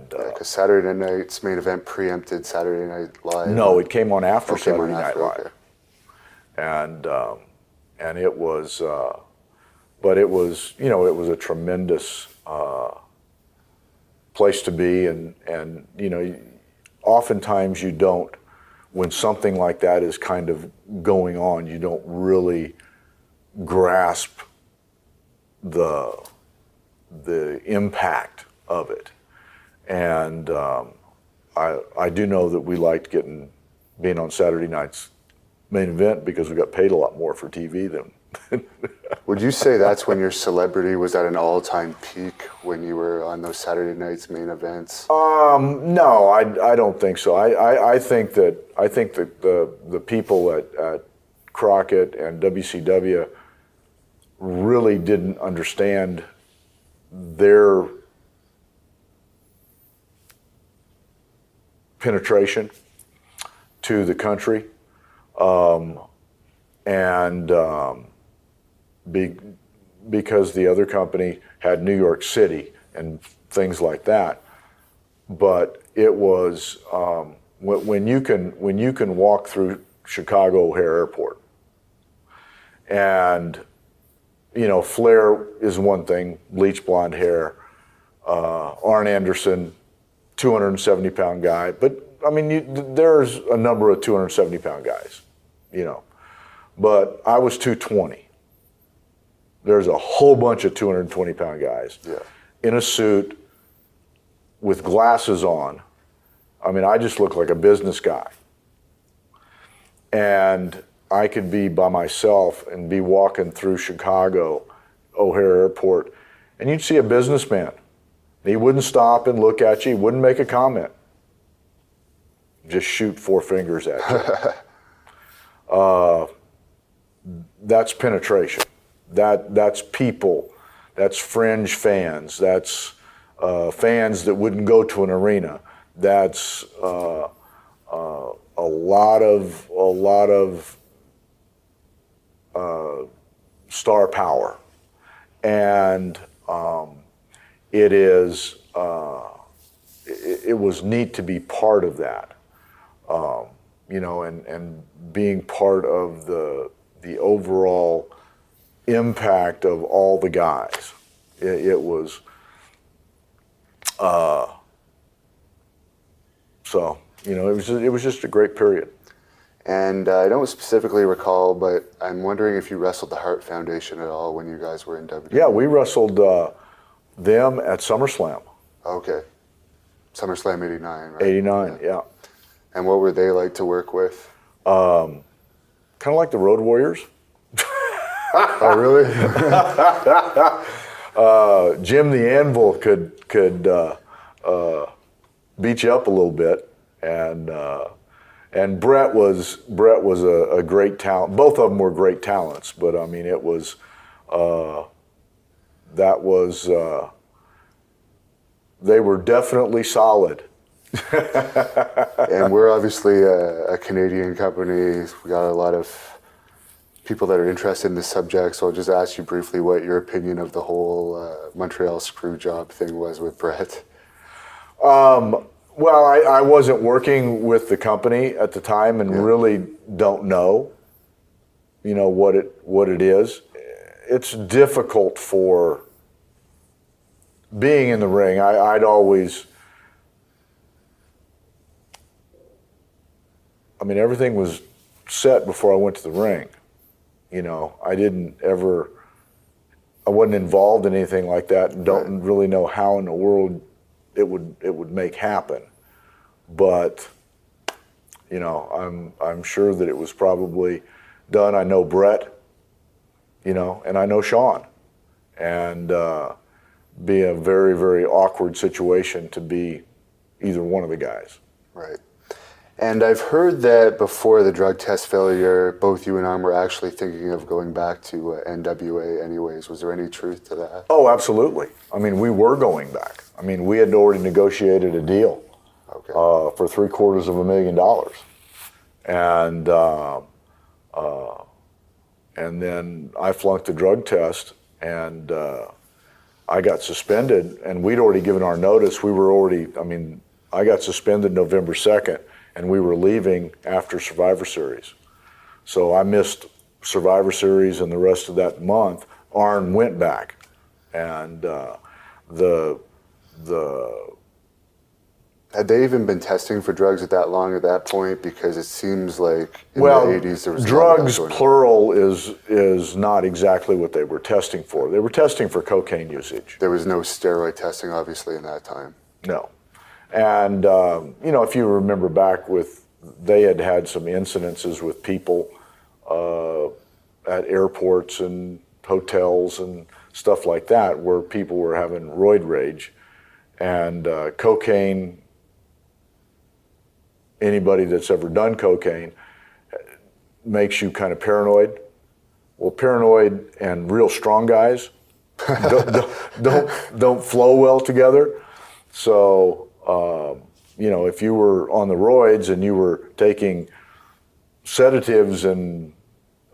because Saturday night's main event preempted Saturday Night Live. No, it came on after Saturday Night Live, okay. And it was, but it was, you know, it was a tremendous place to be, and you know, oftentimes you don't, when something like that is kind of going on, you don't really grasp the impact of it. And I do know that we liked being on Saturday night's main event because we got paid a lot more for TV than. Would you say that's when your celebrity was at an all-time peak, when you were on those Saturday night's main events? No, I don't think so. I think that the people at Crockett and WCW really didn't understand their penetration to the country, because the other company had New York City and things like that. but it was when you can walk through Chicago O'Hare Airport, and flair is one thing, bleach blonde hair, Arn Anderson, 270-pound guy, but I mean there's a number of 270-pound guys, but I was 220. There's a whole bunch of 220-pound guys in a suit with glasses on. I mean, I just look like a business guy. And I could be by myself and be walking through Chicago O'Hare Airport, and you'd see a businessman. He wouldn't stop and look at you. He wouldn't make a comment. Just shoot four fingers at you. That's penetration. That's people. That's fringe fans. That's fans that wouldn't go to an arena. That's a lot of star power, and it was neat to be part of that, and being part of the overall impact of all the guys. It was so it was just a great period. And I don't specifically recall, but I'm wondering if you wrestled the Hart Foundation at all when you guys were in WWE. Yeah, we wrestled them at SummerSlam. Okay. SummerSlam 89, right? 89, yeah. And what were they like to work with? Kind of like the Road Warriors. Oh, really? Jim the Anvil could beat you up a little bit, and Brett was a great talent. Both of them were great talents, but I mean it was they were definitely solid. And we're obviously a Canadian company. We got a lot of people that are interested in this subject, so I'll just ask you briefly what your opinion of the whole Montreal screw job thing was with Brett. Well, I wasn't working with the company at the time, and really don't know, what it is. It's difficult for being in the ring. I'd always, everything was set before I went to the ring. I wasn't involved in anything like that, and don't really know how in the world it would make happen. But I'm sure that it was probably done. I know Brett, and I know Sean, and be a very, very awkward situation to be either one of the guys. Right. And I've heard that before the drug test failure, both you and I were actually thinking of going back to NWA anyways. Was there any truth to that? Oh, absolutely. We were going back. We had already negotiated a deal for $750,000. And then I flunked the drug test, and I got suspended, and we'd already given our notice. I got suspended November 2nd, and we were leaving after Survivor Series. So I missed Survivor Series and the rest of that month. Arn went back, and had they even been testing for drugs at that long at that point? Because it seems like in the 80s there was drugs plural is not exactly what they were testing for. They were testing for cocaine usage. There was no steroid testing, obviously, in that time. No. And, if you remember back they had some incidences with people at airports and hotels and stuff like that where people were having roid rage. And cocaine, anybody that's ever done cocaine, makes you kind of paranoid. Well, paranoid and real strong guys don't flow well together. So, if you were on the roids and you were taking sedatives and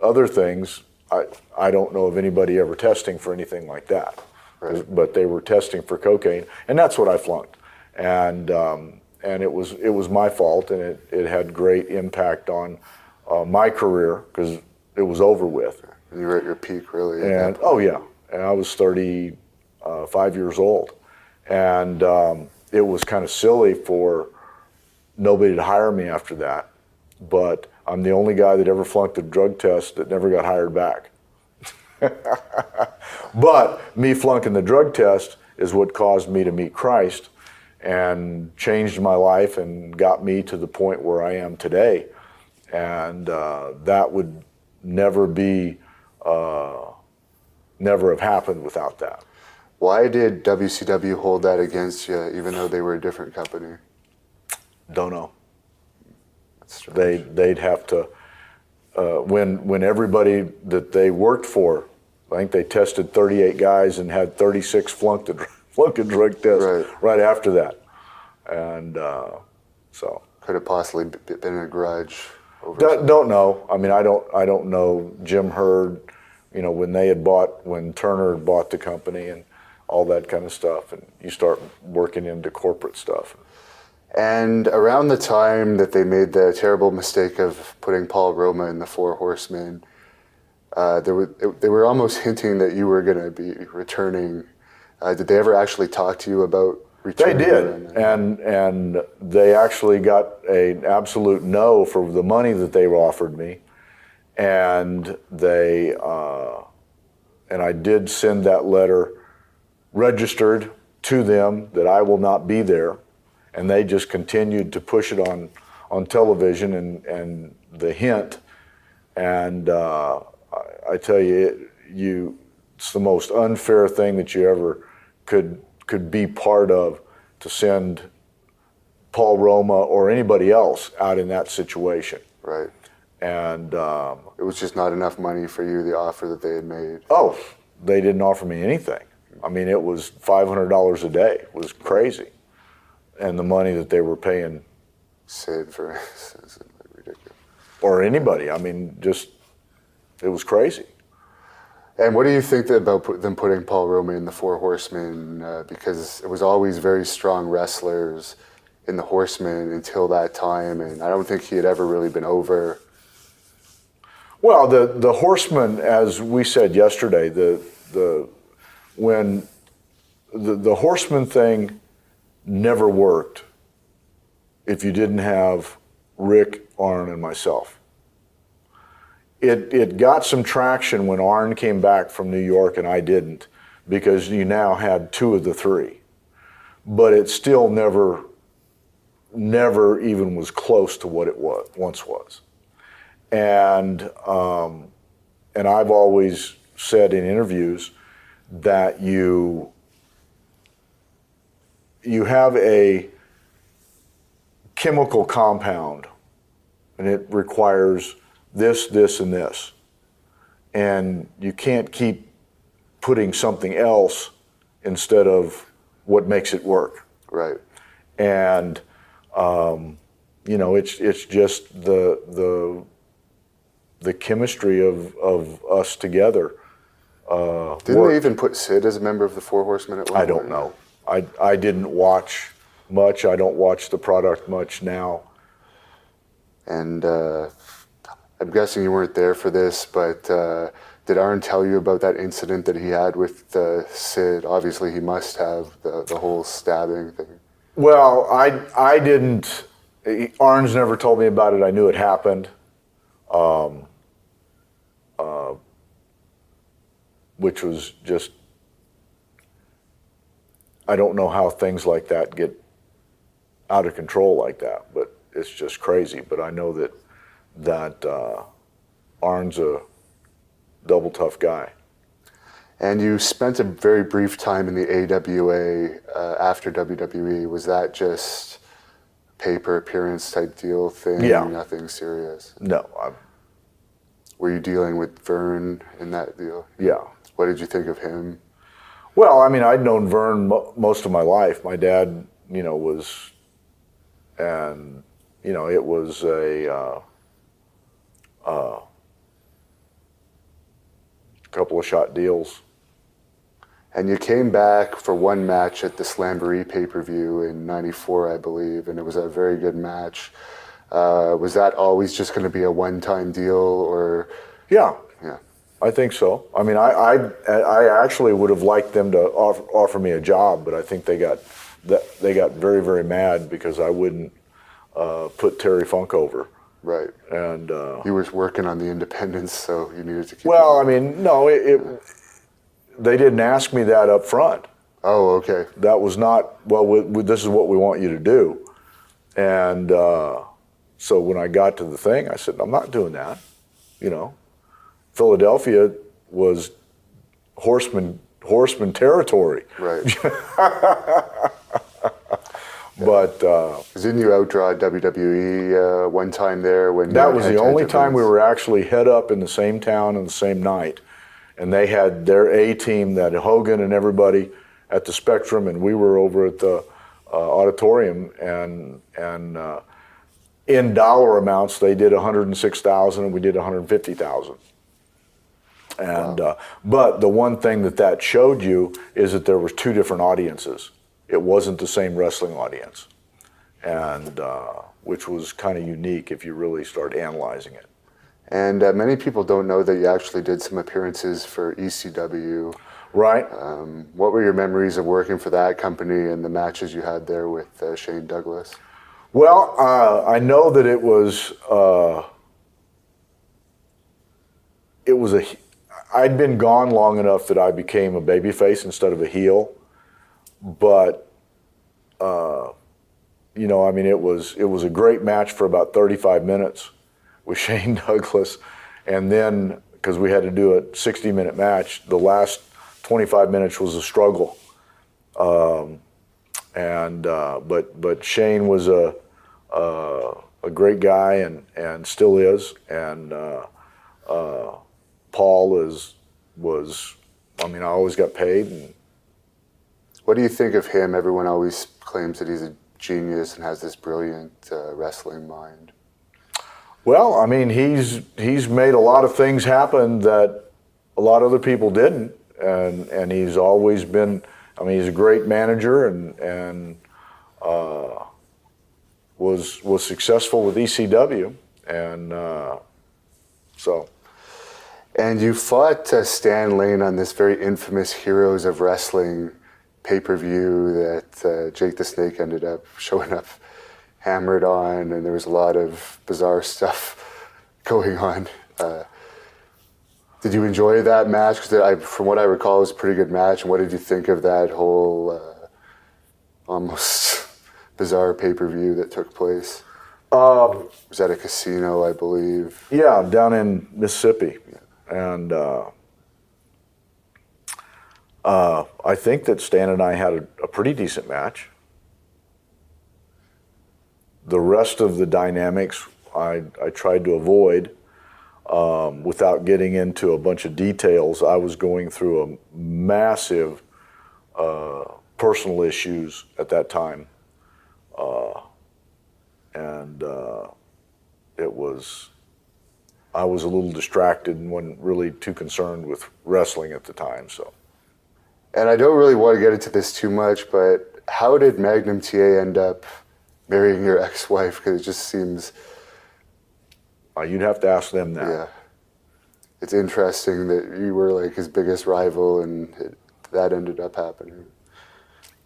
other things, I don't know of anybody ever testing for anything like that. Right. But they were testing for cocaine, and that's what I flunked. and it was my fault, and it had great impact on my career because it was over with. And you were at your peak, really. And oh yeah, and I was 35 years old, and it was kind of silly for nobody to hire me after that. But I'm the only guy that ever flunked a drug test that never got hired back. But me flunking the drug test is what caused me to meet Christ and changed my life and got me to the point where I am today. And that would never have happened without that. Why did WCW hold that against you, even though they were a different company? Don't know. That's strange. They'd have to, when everybody that they worked for, I think they tested 38 guys and had 36 flunk a drug test right after that. And so. Could have possibly been a grudge over Don't know. I mean, I don't know Jim Hurd, when Turner had bought the company and all that kind of stuff, and you start working into corporate stuff. And around the time that they made the terrible mistake of putting Paul Roma in the Four Horsemen, they were almost hinting that you were going to be returning. Did they ever actually talk to you about returning? They did, and they actually got an absolute no for the money that they offered me, and I did send that letter registered to them that I will not be there. And they just continued to push it on television and the hint. And I tell you, it's the most unfair thing that you ever could be part of, to send Paul Roma or anybody else out in that situation. Right. And it was just not enough money for you, the offer that they had made. Oh, they didn't offer me anything. I mean, it was $500 a day. It was crazy. And the money that they were paying Sid for is ridiculous. Or anybody. I mean, it was crazy. And what do you think about them putting Paul Roma in the Four Horsemen? Because it was always very strong wrestlers in the Horsemen until that time, and I don't think he had ever really been over. Well, the Horsemen, as we said yesterday, when the Horseman thing never worked if you didn't have Rick, Arn, and myself. It got some traction when Arn came back from New York and I didn't, because you now had two of the three. But it still never even was close to what it once was. And I've always said in interviews that you have a chemical compound, and it requires this, this, and this. And you can't keep putting something else instead of what makes it work. Right. And, it's just the chemistry of us together. Didn't they even put Sid as a member of the Four Horsemen at one point? I don't know. I didn't watch much. I don't watch the product much now. And I'm guessing you weren't there for this, but did Arn tell you about that incident that he had with Sid? Obviously, he must have, the whole stabbing thing. Well, I didn't. Arn's never told me about it. I knew it happened. Which was just, I don't know how things like that get out of control like that, but it's just crazy. But I know that Arn's a double tough guy. And you spent a very brief time in the AWA after WWE. Was that just paper appearance type deal thing? Yeah. Nothing serious? No. Were you dealing with Vern in that deal? Yeah. What did you think of him? Well, I mean, I'd known Vern most of my life. My dad, was, and, it was a couple of shot deals. And you came back for one match at the Slamboree pay-per-view in '94, I believe, and it was a very good match. Was that always just going to be a one-time deal, or? Yeah, Yeah. I think so. I mean, I actually would have liked them to offer me a job, but I think they got very, very mad because I wouldn't put Terry Funk over. Right. And you were working on the independents, so you needed to keep. Well, I mean, no, they didn't ask me that up front. Oh, okay. That was not, well, this is what we want you to do. And so when I got to the thing, I said, I'm not doing that. You know, Philadelphia was Horsemen territory. Right. But didn't you outdraw WWE one time there when that was the only time we were actually head up in the same town on the same night, and they had their A team, that Hogan and everybody at the Spectrum, and we were over at the auditorium, and in dollar amounts they did 106,000 and we did 150,000. And wow. But the one thing that showed you is that there was two different audiences. It wasn't the same wrestling audience, and which was kind of unique if you really start analyzing it. And many people don't know that you actually did some appearances for ECW. Right. What were your memories of working for that company and the matches you had there with Shane Douglas? Well, I know that it was I'd been gone long enough that I became a babyface instead of a heel. But, you know, I mean, it was a great match for about 35 minutes with Shane Douglas. And then, because we had to do a 60-minute match, the last 25 minutes was a struggle. But Shane was a great guy and still is. And Paul was, I mean, I always got paid. And what do you think of him? Everyone always claims that he's a genius and has this brilliant wrestling mind. Well, I mean, he's made a lot of things happen that a lot of other people didn't, and he's always been. I mean, he's a great manager and was successful with ECW, and so. And you fought Stan Lane on this very infamous Heroes of Wrestling pay-per-view that Jake the Snake ended up showing up hammered on, and there was a lot of bizarre stuff going on. Did you enjoy that match? Because from what I recall, it was a pretty good match. And what did you think of that whole almost bizarre pay-per-view that took place? It was at a casino, I believe. Yeah, down in Mississippi. Yeah. And I think that Stan and I had a pretty decent match. The rest of the dynamics I tried to avoid without getting into a bunch of details. I was going through a massive personal issues at that time. I was a little distracted and wasn't really too concerned with wrestling at the time, so. And I don't really want to get into this too much, but how did Magnum TA end up marrying your ex-wife? Because it just seems... You'd have to ask them that. Yeah. It's interesting that you were like his biggest rival and that ended up happening.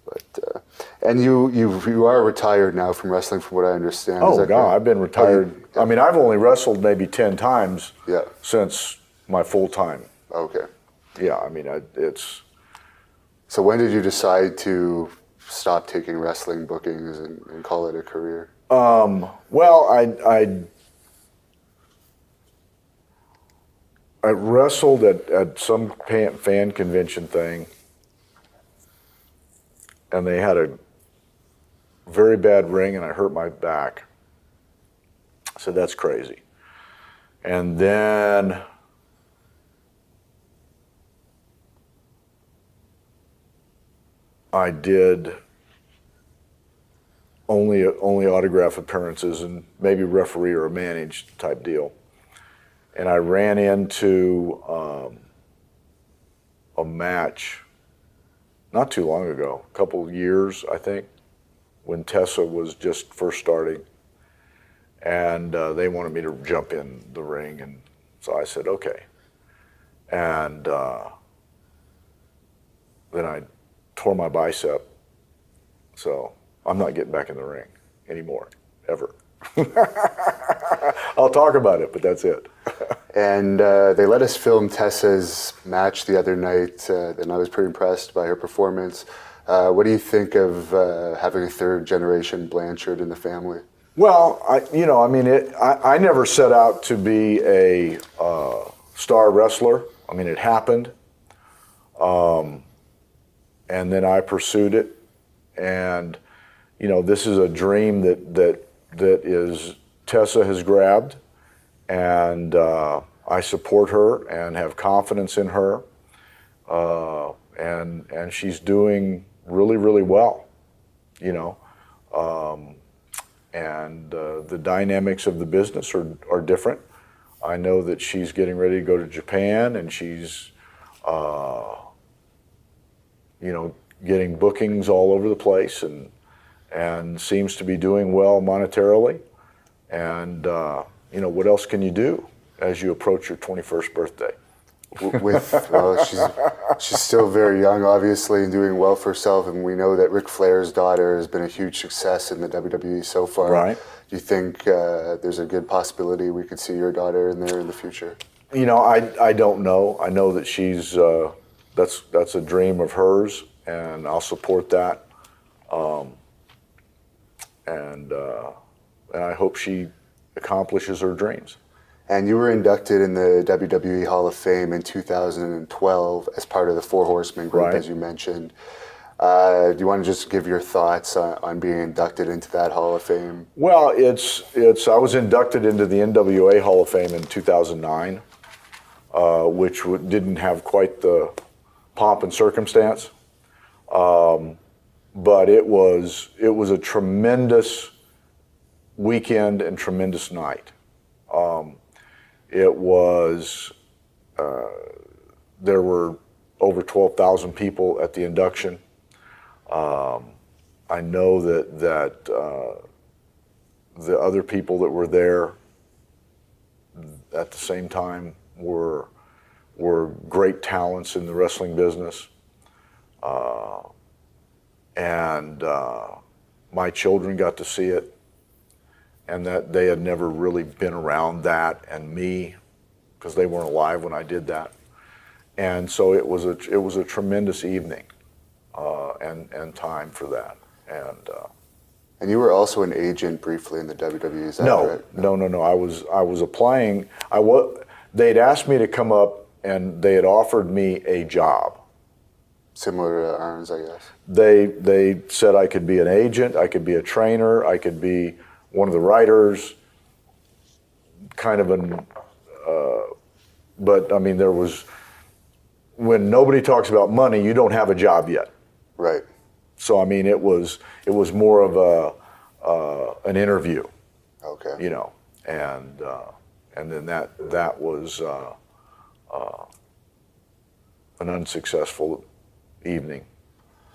But and you are retired now from wrestling, from what I understand. Oh, God, I've been retired. I mean, I've only wrestled maybe 10 times since my full time. Okay. Yeah, I mean, it's... So when did you decide to stop taking wrestling bookings and call it a career? Well, I wrestled at some fan convention thing, and they had a very bad ring, and I hurt my back. I said, that's crazy. And then I did only autograph appearances and maybe referee or a managed type deal. And I ran into a match not too long ago, a couple of years, I think, when Tessa was just first starting. And they wanted me to jump in the ring, and so I said, okay. And then I tore my bicep, so I'm not getting back in the ring anymore, ever. I'll talk about it, but that's it. And they let us film Tessa's match the other night, and I was pretty impressed by her performance. What do you think of having a third-generation Blanchard in the family? Well, I never set out to be a star wrestler. I mean, it happened, and then I pursued it, and this is a dream that is Tessa has grabbed, and I support her and have confidence in her, and she's doing really, really well, and the dynamics of the business are different. I know that she's getting ready to go to Japan, and she's, getting bookings all over the place, and seems to be doing well monetarily. And what else can you do as you approach your 21st birthday? She's still very young, obviously, and doing well for herself. And we know that Ric Flair's daughter has been a huge success in the WWE so far. Right. Do you think there's a good possibility we could see your daughter in there in the future? I don't know. I know that she's that's a dream of hers, and I'll support that. And I hope she accomplishes her dreams. And you were inducted in the WWE Hall of Fame in 2012 as part of the Four Horsemen group, Right. as you mentioned. Do you want to just give your thoughts on being inducted into that Hall of Fame? Well, I was inducted into the NWA Hall of Fame in 2009, which didn't have quite the pomp and circumstance, but it was a tremendous weekend and tremendous night. It was, there were over 12,000 people at the induction. I know that the other people that were there at the same time were great talents in the wrestling business. And my children got to see it, and that they had never really been around that, and me, because they weren't alive when I did that. And so it was a tremendous evening, and time for that. And you were also an agent briefly in the WWE, is that right? No. I was applying. They'd asked me to come up, and they had offered me a job. Similar to Arn's, I guess. They said I could be an agent, I could be a trainer, I could be one of the writers, kind of but I mean, there was, when nobody talks about money, you don't have a job yet. Right. So I mean, it was more of an interview. Okay. And then that was an unsuccessful evening.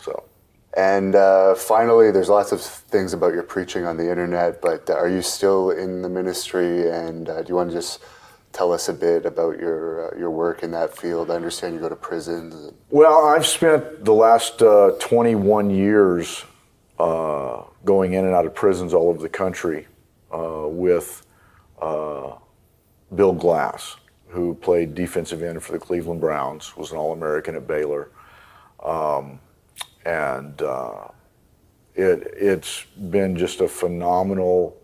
So. And finally, there's lots of things about your preaching on the internet, but are you still in the ministry? And do you want to just tell us a bit about your work in that field? I understand you go to prisons. Well, I've spent the last 21 years going in and out of prisons all over the country with Bill Glass, who played defensive end for the Cleveland Browns, was an All-American at Baylor. And it's been just a phenomenal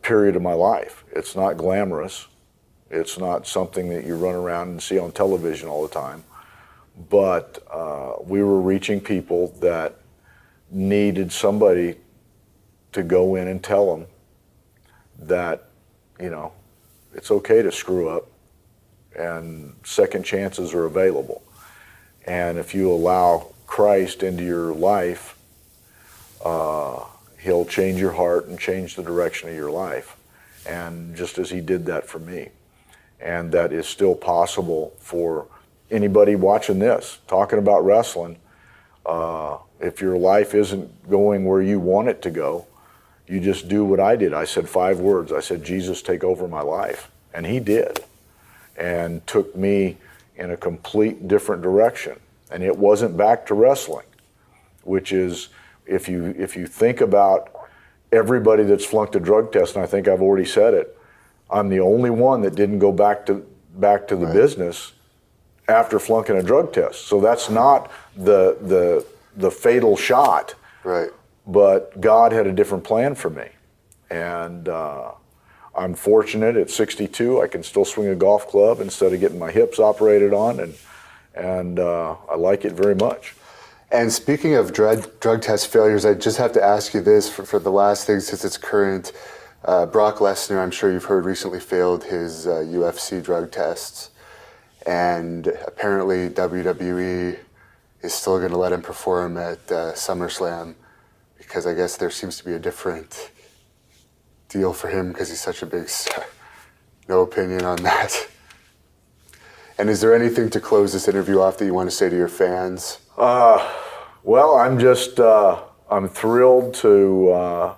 period of my life. It's not glamorous. It's not something that you run around and see on television all the time. But we were reaching people that needed somebody to go in and tell them that, it's okay to screw up and second chances are available. And if you allow Christ into your life, he'll change your heart and change the direction of your life. And just as he did that for me. And that is still possible for anybody watching this, talking about wrestling. If your life isn't going where you want it to go, you just do what I did. I said 5 words. I said, Jesus, take over my life. And he did, and took me in a complete different direction. And it wasn't back to wrestling, which is, if you think about everybody that's flunked a drug test, and I think I've already said it, I'm the only one that didn't go back to the business after flunking a drug test. So that's not the fatal shot. Right. But God had a different plan for me. And I'm fortunate at 62, I can still swing a golf club instead of getting my hips operated on, and I like it very much. And speaking of drug test failures, I just have to ask you this for the last thing, since it's current. Brock Lesnar, I'm sure you've heard, recently failed his UFC drug tests. And apparently WWE is still going to let him perform at SummerSlam, because I guess there seems to be a different deal for him because he's such a big star. No opinion on that. And is there anything to close this interview off that you want to say to your fans? Well, I'm just, I'm thrilled to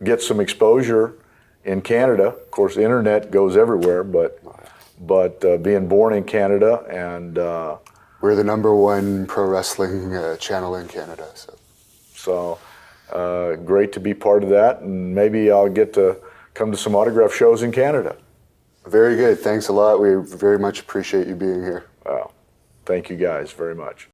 get some exposure in Canada. Of course, the internet goes everywhere, but being born in Canada, and we're the #1 pro wrestling channel in Canada. So great to be part of that, and maybe I'll get to come to some autograph shows in Canada. Very good. Thanks a lot. We very much appreciate you being here. Wow. Thank you guys very much.